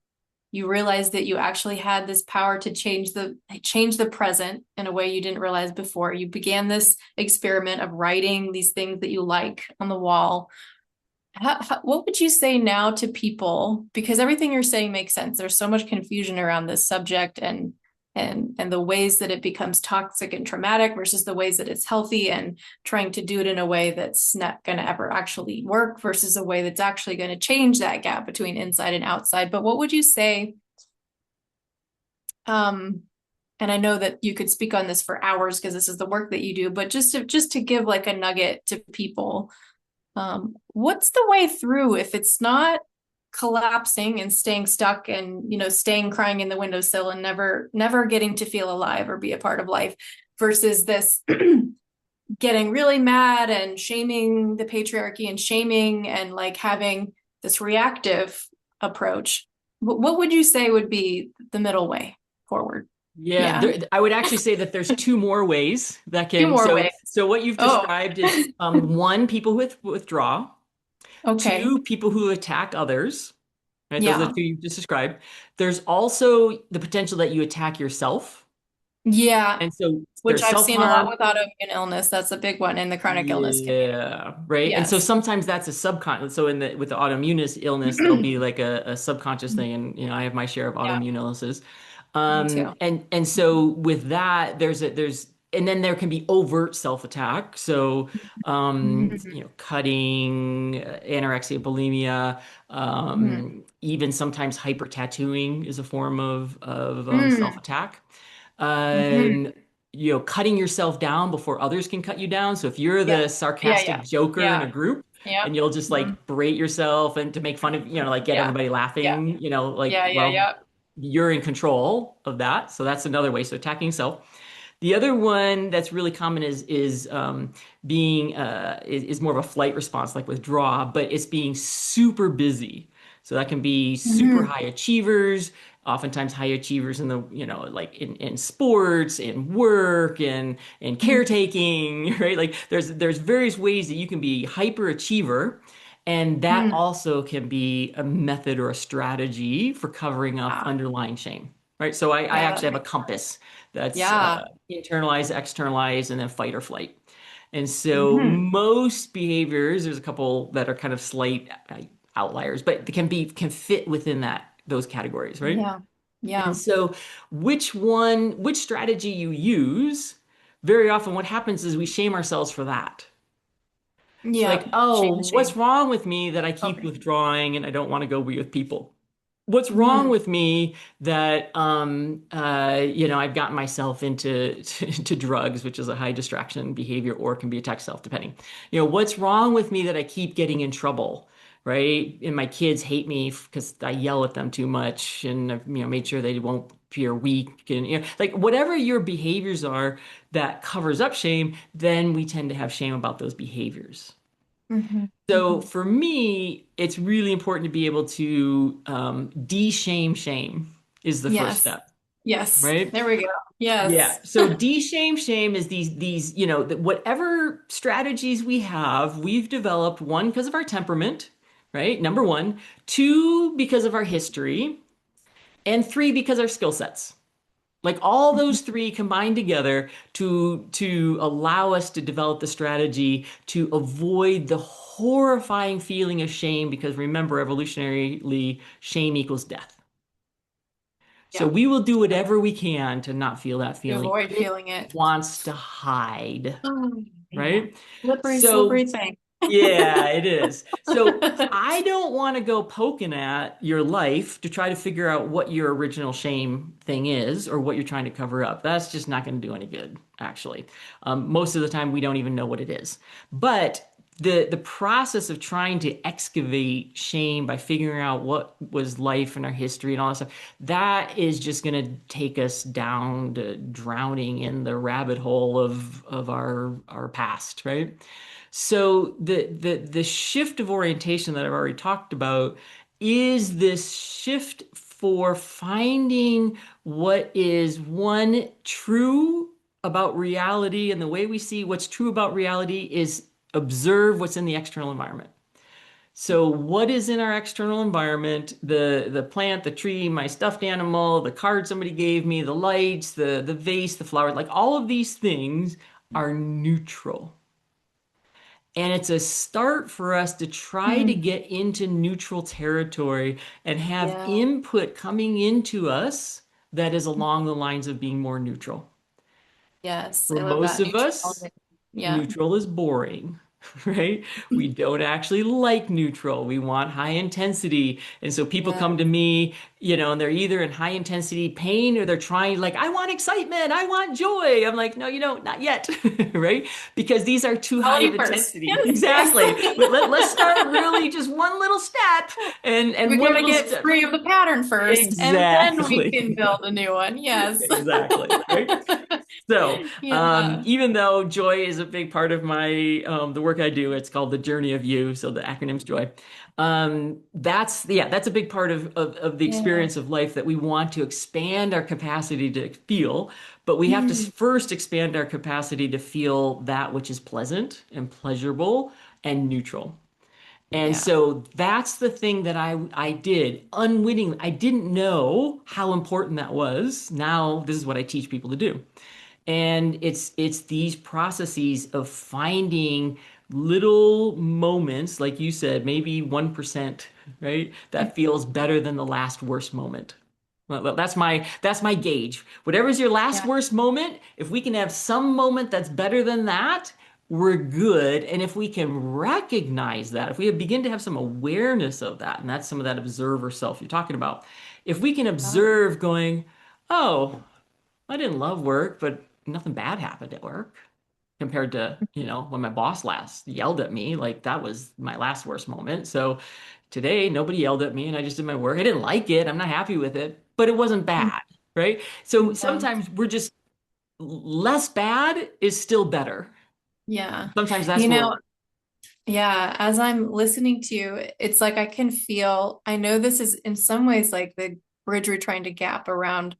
You realized that you actually had this power to change the present in a way you didn't realize before. You began this experiment of writing these things that you like on the wall. What would you say now to people? Because everything you're saying makes sense. There's so much confusion around this subject and the ways that it becomes toxic and traumatic versus the ways that it's healthy and trying to do it in a way that's not going to ever actually work versus a way that's actually going to change that gap between inside and outside. But what would you say? Um, and I know that you could speak on this for hours because this is the work that you do, but just to give like a nugget to people, what's the way through if it's not collapsing and staying stuck and staying crying in the windowsill and never getting to feel alive or be a part of life versus this getting really mad and shaming the patriarchy and shaming and like having this reactive approach. What would you say would be the middle way forward? Yeah, Yeah. I would actually say that there's two more ways that Two can. more So, ways. so what you've Oh, described is one, people who withdraw, okay. two, people who attack others, right? Those are the Yeah. two you've just described. There's also the potential that you attack yourself. Yeah. And so Which there's I've seen a lot self-harm. with autoimmune illness. That's a big one in the chronic illness community. Yeah, right. And so Yes. sometimes that's a subconscious. So in the with the autoimmune illness, there'll be like a subconscious thing. And I have my share of Yeah, autoimmune illnesses. me too. And so with that, there's and then there can be overt self-attack. So Mhm. cutting, anorexia, bulimia, Mhm. even sometimes hyper tattooing is a form of Mhm. self-attack. Mhm. Um, cutting yourself down before others can cut you down. So if you're Yeah. the Yeah. sarcastic Yeah. joker in a Yeah. group Yeah. and you'll just Mhm. like berate yourself and to make fun of, like get Yeah. everybody Yeah. laughing, like, Yeah. Yeah. well, Yeah. you're in control of that. So that's another way. So attacking self. The other one that's really common is being is more of a flight response, like withdraw, but it's being super busy. So that can be super Mhm. high achievers, oftentimes high achievers in the, like in sports, in work, in Mhm. caretaking, right? Like there's various ways that you can be hyper achiever, and that Mhm. also can be a method or a strategy for covering up Ah, underlying shame. Right. So I yeah, that actually have a makes compass that's yeah. internalize, externalize, and then fight or flight. And so Mhm. most behaviors, there's a couple that are kind of slight outliers, but they can fit within those categories, right? Yeah. And Yeah. so which strategy you use, very often what happens is we shame ourselves for that. So Yeah. like, oh, Shame, what's shame. wrong with me that I keep Okay. withdrawing and I don't want to go be with people? What's wrong Mhm. with me that I've gotten myself into to drugs, which is a high distraction behavior or can be attack self depending. What's wrong with me that I keep getting in trouble, right? And my kids hate me because I yell at them too much and I've made sure they won't appear weak and like whatever your behaviors are that covers up shame, then we tend to have shame about those behaviors. Mhm. So Mhm. for me, it's really important to be able to de-shame shame is the first Yes. step, Yes. right? There we go. Yeah. Yes. So de-shame shame is these whatever strategies we have, we've developed one because of our temperament, right? Number one, two because of our history, and three because our skill sets. Like all those three combined together to allow us to develop the strategy to avoid the horrifying feeling of shame because remember evolutionarily shame equals death. So Yeah. we will do whatever we can to not feel that To feeling. avoid It feeling it. wants to hide, Oh, yeah. right? Slippery, So slippery thing. yeah, it is. So I don't want to go poking at your life to try to figure out what your original shame thing is or what you're trying to cover up. That's just not going to do any good, actually. Most of the time, we don't even know what it is. But the process of trying to excavate shame by figuring out what was life and our history and all that stuff, that is just going to take us down to drowning in the rabbit hole of our past, right? So the shift of orientation that I've already talked about is this shift for finding what is one true about reality, and the way we see what's true about reality is observe what's in the external environment. So what is in our external environment, the plant, the tree, my stuffed animal, the card somebody gave me, the lights, the vase, the flower, like all of these things are neutral. And it's a start for us to try to Hmm. get into neutral territory and have Yeah. input coming into us that is along the lines of being more neutral. Yes, For I love most that of us, neutrality. Yeah. neutral is boring, right? We don't actually like neutral. We want high intensity. And so people Yeah. come to me, and they're either in high intensity pain or they're trying, like, I want excitement, I want joy. I'm like, no, you don't, not yet, right? Because these are too high of Quality first. intensity. Yes, Exactly. Let's start yes. really just one little step and We one gotta little get step. free of the pattern first, and then we can Exactly. build a new one. Yes. Exactly, right? So, Yeah. even though joy is a big part of my the work I do, it's called the Journey of You, so the acronym's joy. That's a big part of the Yeah. experience of life that we want to expand our capacity to feel, but we have to Hmm. first expand our capacity to feel that which is pleasant and pleasurable and neutral. And Yeah. so that's the thing that I did unwittingly. I didn't know how important that was. Now this is what I teach people to do. And it's these processes of finding little moments, like you said, maybe 1%, right? That feels better than the last worst moment. Well, that's my gauge. Whatever's your last Yeah. worst moment, if we can have some moment that's better than that, we're good. And if we can recognize that, if we begin to have some awareness of that, and that's some of that observer self you're talking about, if we can Yeah. observe going, oh, I didn't love work, but nothing bad happened at work compared to, when my boss last yelled at me, like that was my last worst moment. So today, nobody yelled at me and I just did my work. I didn't like it. I'm not happy with it, but it wasn't bad, right? So Yeah. sometimes we're just less bad is still better. Yeah. Sometimes that's You where know, yeah, as I'm listening to you, it's like I can feel, I know this is in some ways like the bridge we're trying to gap around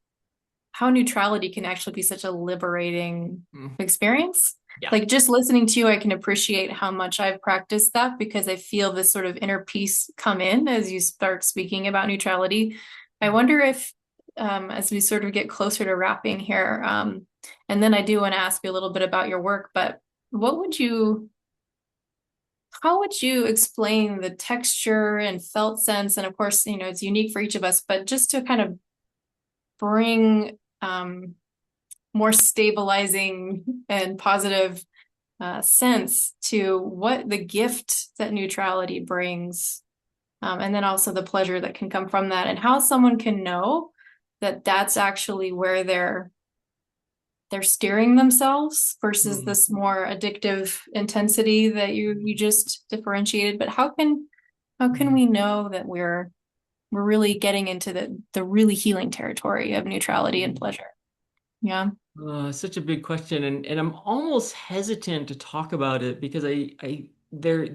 how neutrality can actually be such a liberating mm, experience. yeah. Like just listening to you, I can appreciate how much I've practiced that because I feel this sort of inner peace come in as you start speaking about neutrality. I wonder if, as we sort of get closer to wrapping here, and then I do want to ask you a little bit about your work, but what would you, how would you explain the texture and felt sense? And of course, it's unique for each of us, but just to kind of bring more stabilizing and positive sense to what the gift that neutrality brings, and then also the pleasure that can come from that, and how someone can know that that's actually where they're steering themselves versus Mm. this more addictive intensity that you just differentiated. But how can Mm. we know that we're really getting into the really healing territory of neutrality and Mm. pleasure? Yeah. Such a big question, and I'm almost hesitant to talk about it because there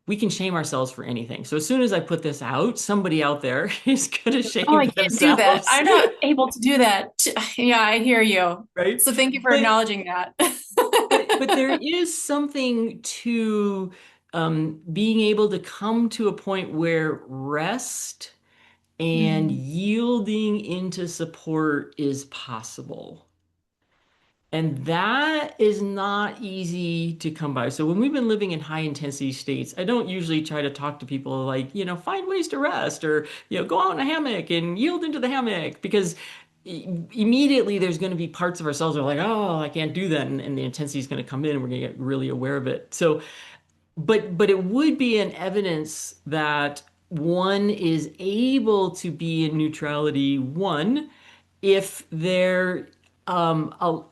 we can shame ourselves for anything. So as soon as I put this out, somebody out there is going to Oh, I shame can't do that. themselves, I'm not able to do that. Yeah, I hear you. right? So thank you for But acknowledging that. but there is something to being able to come to a point where rest and Mm, yielding into support is possible. And that is not easy to come by. So when we've been living in high intensity states, I don't usually try to talk to people like, find ways to rest or, go out in a hammock and yield into the hammock because immediately there's going to be parts of ourselves that are like, oh, I can't do that. And the intensity is going to come in and we're going to get really aware of it. So but it would be an evidence that one is able to be in neutrality, one, if they're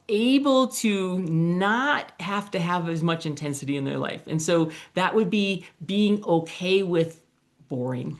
able to not have to have as much intensity in their life. And so that would be being okay with boring,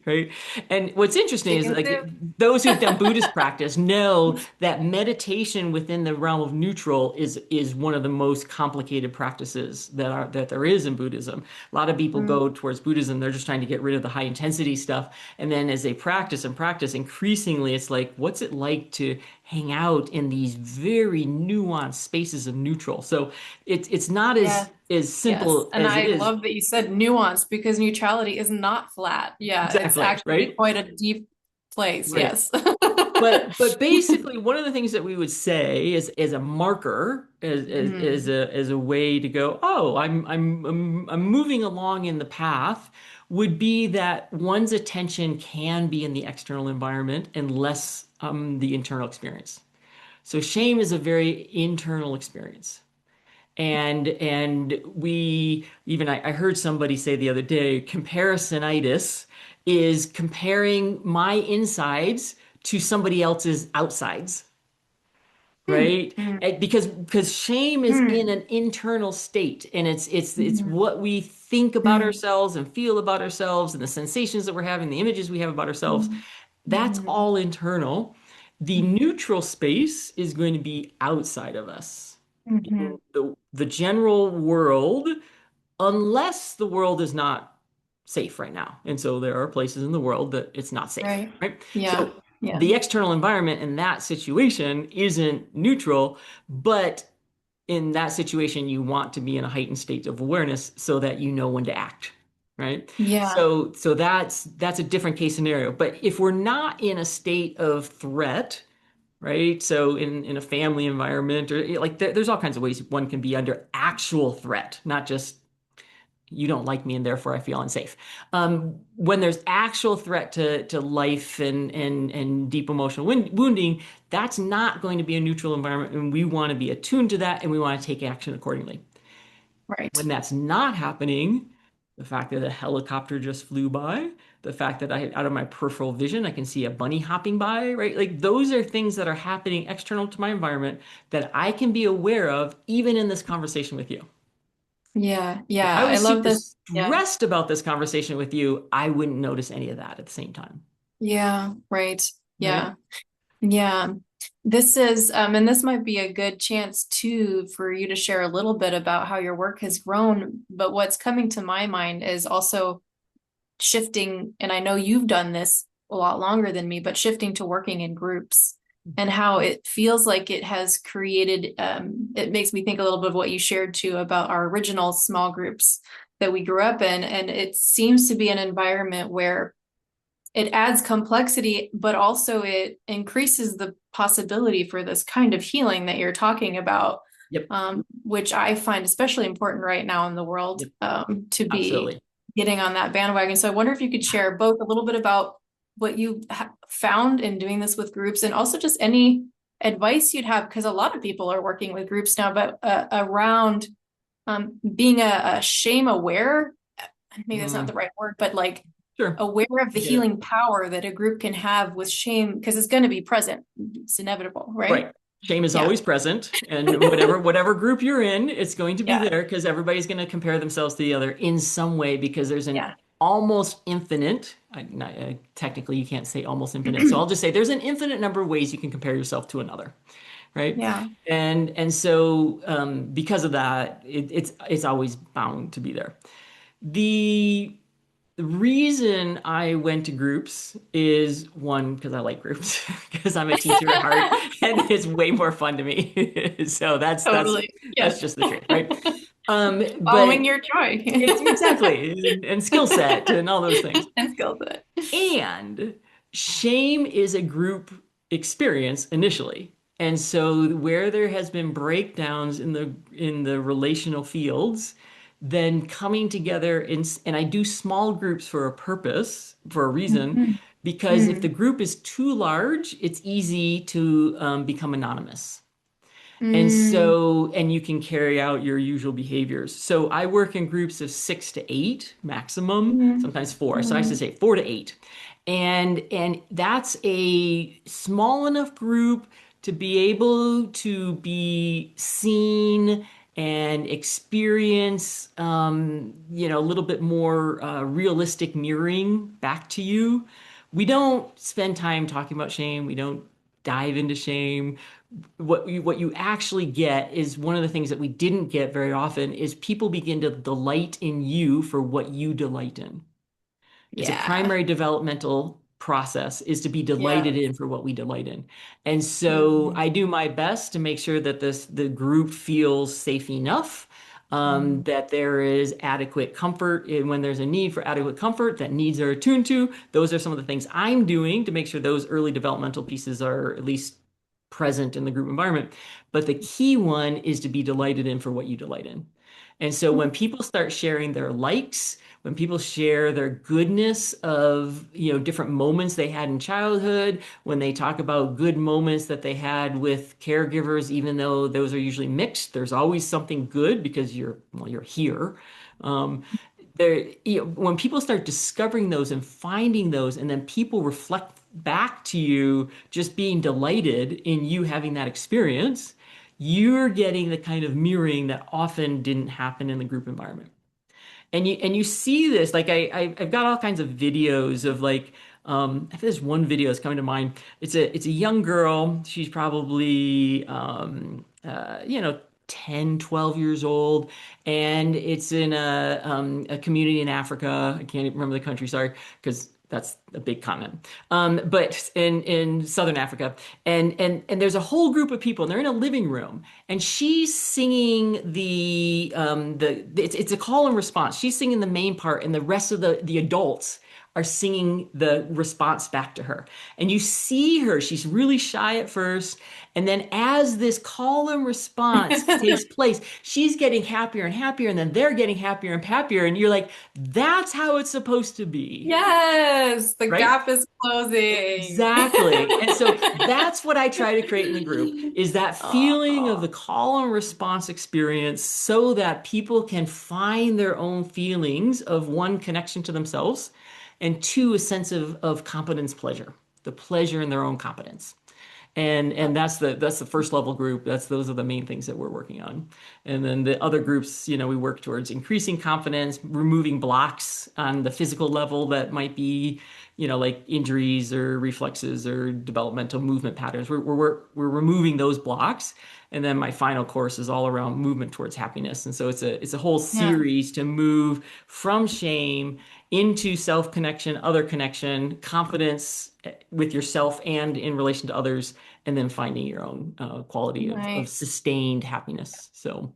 right? And what's interesting is chicken like soup. those who've done Buddhist practice know that meditation within the realm of neutral is one of the most complicated practices that there is in Buddhism. A lot of people Mm, go towards Buddhism, they're just trying to get rid of the high intensity stuff. And then as they practice and practice, increasingly it's like, what's it like to hang out in these very nuanced spaces of neutral? So it's not yes, as yes. simple And as it I is. love that you said nuance because neutrality is not flat. Yeah, it's Exactly, actually right? quite a deep. place. Right. Yes. But basically, one of the things that we would say is as a marker, Mm, as a way to go, oh, I'm moving along in the path, would be that one's attention can be in the external environment and less the internal experience. So shame is a very internal experience. And we even I heard somebody say the other day, comparisonitis is comparing my insides to somebody else's outsides, mm, right? mm, Because shame is in mm, an internal state, and it's mm, what we think about mm, ourselves and feel about ourselves and the sensations that we're having, the images we have about ourselves. mm, That's mm, all internal. The mm, neutral space is going to be outside of us mm, in the general world, unless the world is not safe right now. And so there are places in the world that it's not safe, right. right? Yeah. So Yeah. the external environment in that situation isn't neutral, but in that situation, you want to be in a heightened state of awareness so that you know when to act, right? Yeah. So that's a different case scenario. But if we're not in a state of threat, right? So in a family environment or like there's all kinds of ways one can be under actual threat, not just you don't like me and therefore I feel unsafe. When there's actual threat to life and deep emotional wounding, that's not going to be a neutral environment, and we want to be attuned to that and we want to take action accordingly. Right. When that's not happening, the fact that a helicopter just flew by, the fact that out of my peripheral vision, I can see a bunny hopping by, right? Like those are things that are happening external to my environment that I can be aware of even in this conversation with you. Yeah. If Yeah. I I was love super this. Yeah. stressed about this conversation with you, I wouldn't notice any of that at the same time, Yeah. Right. right? Yeah. Yeah. This is, and this might be a good chance too for you to share a little bit about how your work has grown. But what's coming to my mind is also shifting, and I know you've done this a lot longer than me, but shifting to working in groups and how it feels like it has created, it makes me think a little bit of what you shared too about our original small groups that we grew up in. And it seems to be an environment where it adds complexity, but also it increases the possibility for this kind of healing that you're talking about, Yep, which I find especially important right now in the world, yep, to be absolutely. getting on that bandwagon. So I wonder if you could share both a little bit about what you found in doing this with groups and also just any advice you'd have, because a lot of people are working with groups now, but around being a shame aware, maybe that's not the Mm, right word, but like sure, aware of I the get it. healing power that a group can have with shame, because it's going to be present. It's inevitable, right? Right. Shame is Yeah. always present, and whatever group you're in, it's going to be Yeah. there because everybody's going to compare themselves to the other in some way because there's an Yeah. almost infinite, technically you can't say almost infinite, so I'll just say there's an infinite number of ways you can compare yourself to another, right? Yeah. And so because of that, it's always bound to be there. The The reason I went to groups is one, because I like groups, because I'm a teacher at heart, and it's way more fun to me. So Totally. that's Yes. just the truth, right? But Following your joy it's exactly and skill set and all those things. and skill set. And shame is a group experience initially. And so where there has been breakdowns in the relational fields, then coming together and I do small groups for a purpose, for a reason, Mhm. because if the Mm. group is too large, it's easy to become anonymous. And Mm. so, and you can carry out your usual behaviors. So I work in groups of 6 to 8 maximum, Mm. sometimes four. So I used to Mm. say 4 to 8. And that's a small enough group to be able to be seen and experience, a little bit more realistic mirroring back to you. We don't spend time talking about shame. We don't dive into shame. What you actually get is one of the things that we didn't get very often is people begin to delight in you for what you delight in. It's a Yeah. primary developmental process is to be Yeah. delighted in for what we delight in. And so Mhm. I do my best to make sure that the group feels safe enough, Mm. that there is adequate comfort. And when there's a need for adequate comfort that needs are attuned to, those are some of the things I'm doing to make sure those early developmental pieces are at least present in the group environment. But the key one is to be delighted in for what you delight in. And so when people start sharing their likes, when people share their goodness of, different moments they had in childhood, when they talk about good moments that they had with caregivers, even though those are usually mixed, there's always something good because you're here. Um, when people start discovering those and finding those, and then people reflect back to you just being delighted in you having that experience, you're getting the kind of mirroring that often didn't happen in the group environment. And you see this, like I've got all kinds of videos of like, I think there's one video that's coming to mind. It's a young girl. She's probably 10, 12 years old, and it's in a community in Africa. I can't even remember the country, sorry, because that's a big continent. But in Southern Africa, and there's a whole group of people, and they're in a living room, and she's singing it's a call and response. She's singing the main part, and the rest of the adults are singing the response back to her. And you see her, she's really shy at first. And then as this call and response takes place, she's getting happier and happier. And then they're getting happier and happier. And you're like, that's how it's supposed to be, Yes, the right? gap is closing. Exactly. And so that's what I try to create in the group is that feeling of Oh, the call and response experience so that people can find their own feelings of one, connection to themselves, and two, a sense of competence pleasure, the pleasure in their own competence. And that's the first level group. Those are the main things that we're working on. And then the other groups, we work towards increasing confidence, removing blocks on the physical level that might be, like injuries or reflexes or developmental movement patterns. We're removing those blocks. And then my final course is all around movement towards happiness. And so it's a whole yeah, series to move from shame into self connection, other connection, confidence with yourself and in relation to others, and then finding your own quality of right. sustained happiness. So,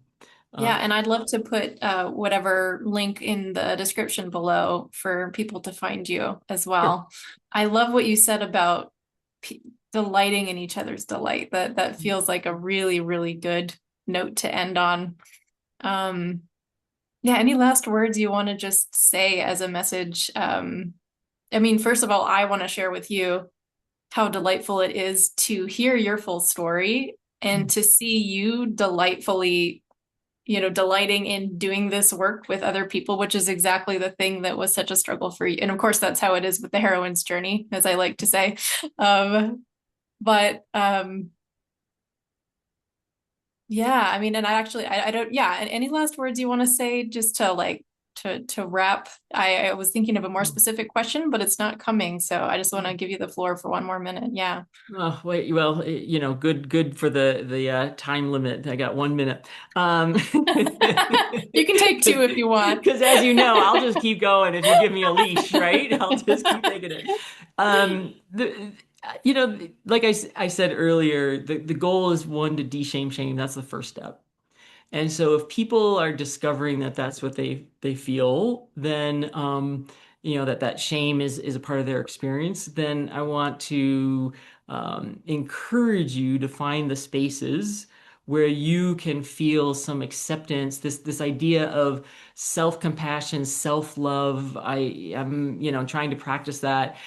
Yeah, uh, and I'd love to put whatever link in the description below for people to find you as sure. well. I love what you said about p delighting in each other's delight. That feels like a really, really good note to end on. Um, yeah, any last words you want to just say as a message? I mean, first of all, I want to share with you how delightful it is to hear your full story and to see you delightfully, delighting in doing this work with other people, which is exactly the thing that was such a struggle for you. And of course, that's how it is with the heroine's journey, as I like to say. But yeah, I mean, and I don't, yeah. And any last words you want to say just to like, to wrap? I was thinking of a more specific question, but it's not coming. So I just want to give you the floor for one more minute. Yeah. Oh, wait, well, good for the time limit. I got 1 minute. You can take two if you want. Because as you know, I'll just keep going if you give me a leash, right? I'll just keep taking it. Like I said earlier, the goal is one to de-shame shame. That's the first step. And so if people are discovering that that's what they feel, then that shame is a part of their experience, then I want to encourage you to find the spaces where you can feel some acceptance, this idea of self-compassion, self-love. I am, trying to practice that.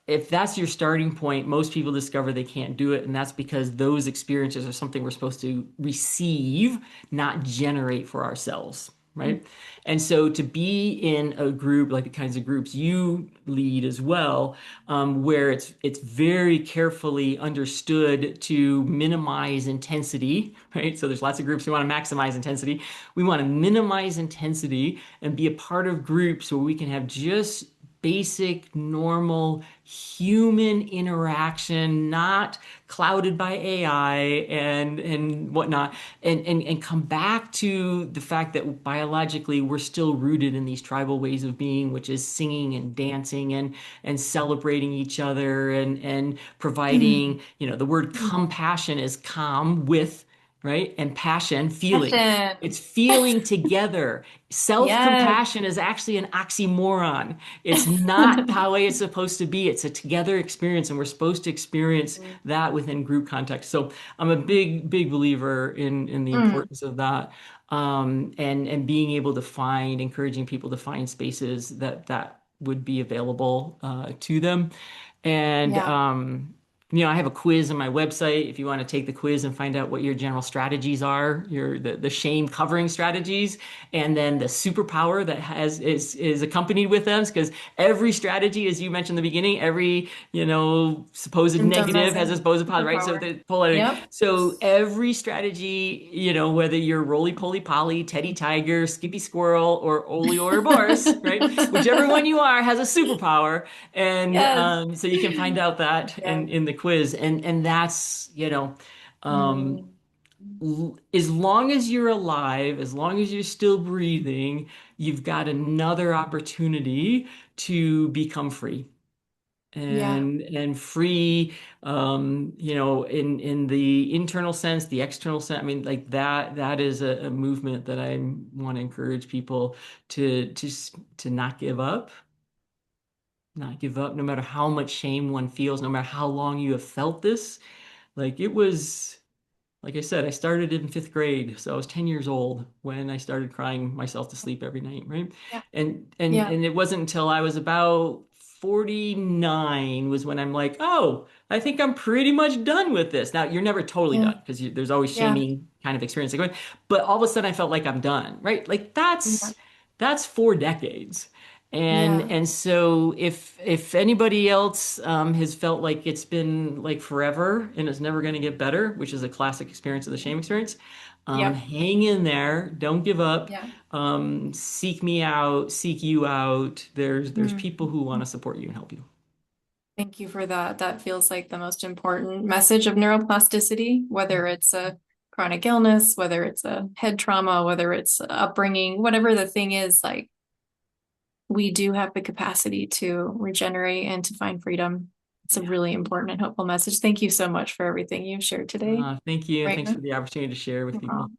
If that's your starting point, most people discover they can't do it, and that's because those experiences are something we're supposed to receive, not generate for ourselves, right? And so to be in a group like the kinds of groups you lead as well, where it's very carefully understood to minimize intensity, right? So there's lots of groups who want to maximize intensity. We want to minimize intensity and be a part of groups where we can have just basic, normal human interaction, not clouded by AI and whatnot, and come back to the fact that biologically we're still rooted in these tribal ways of being, which is singing and dancing and celebrating each other and providing, the word compassion is calm with right? And passion, feeling. Passion. It's feeling together. Yes. Self-compassion is actually an oxymoron. It's not how it's supposed to be. It's a together experience, and we're supposed to experience that within group context. So I'm a big, big believer in the Mm. importance of that, and being able to find, encouraging people to find spaces that would be available to them. And Yeah. I have a quiz on my website if you want to take the quiz and find out what your general strategies are, the shame covering strategies, and then the superpower that is accompanied with them. Because every strategy, as you mentioned in the beginning, every supposed Symptom has negative a has a supposed positive, right? So superpower. the polarity. Yep. So every strategy, whether you're roly poly poly, teddy tiger, skippy squirrel, or Oli Ouroboros, right? Whichever one you are has a superpower, and Yes. so you can find out that Yeah. in the quiz, and that's um, Mm. as long as you're alive, as long as you're still breathing, you've got another opportunity to become free Yeah. and free, in the internal sense, the external sense. I mean, like that is a movement that I want to encourage people to not give up, not give up, no matter how much shame one feels, no matter how long you have felt this. Like it was, like I said, I started in fifth grade, so I was 10 years old when I started crying myself to sleep every night, right? Yeah. Yeah. And it wasn't until I was about 49 was when I'm like, oh, I think I'm pretty much done with this. Now, you're never totally Yeah. done because there's always Yeah. shaming kind of experience going, but all of a sudden I felt like I'm done, right? Like Yeah. that's 4 decades. Yeah. And so if anybody else has felt like it's been like forever and it's never going to get better, which is a classic experience of the shame experience, Yep. hang in there, don't give up, Yeah. seek me out, seek you out. There's Mm. people who want to support you and help you. Thank you for that. That feels like the most important message of neuroplasticity, whether it's a chronic illness, whether it's a head trauma, whether it's upbringing, whatever the thing is, like we do have the capacity to regenerate and to find freedom. It's a Yeah. really important and hopeful message. Thank you so much for everything you've shared today, Thank you, and thanks Raina. for the opportunity to share with No people. problem.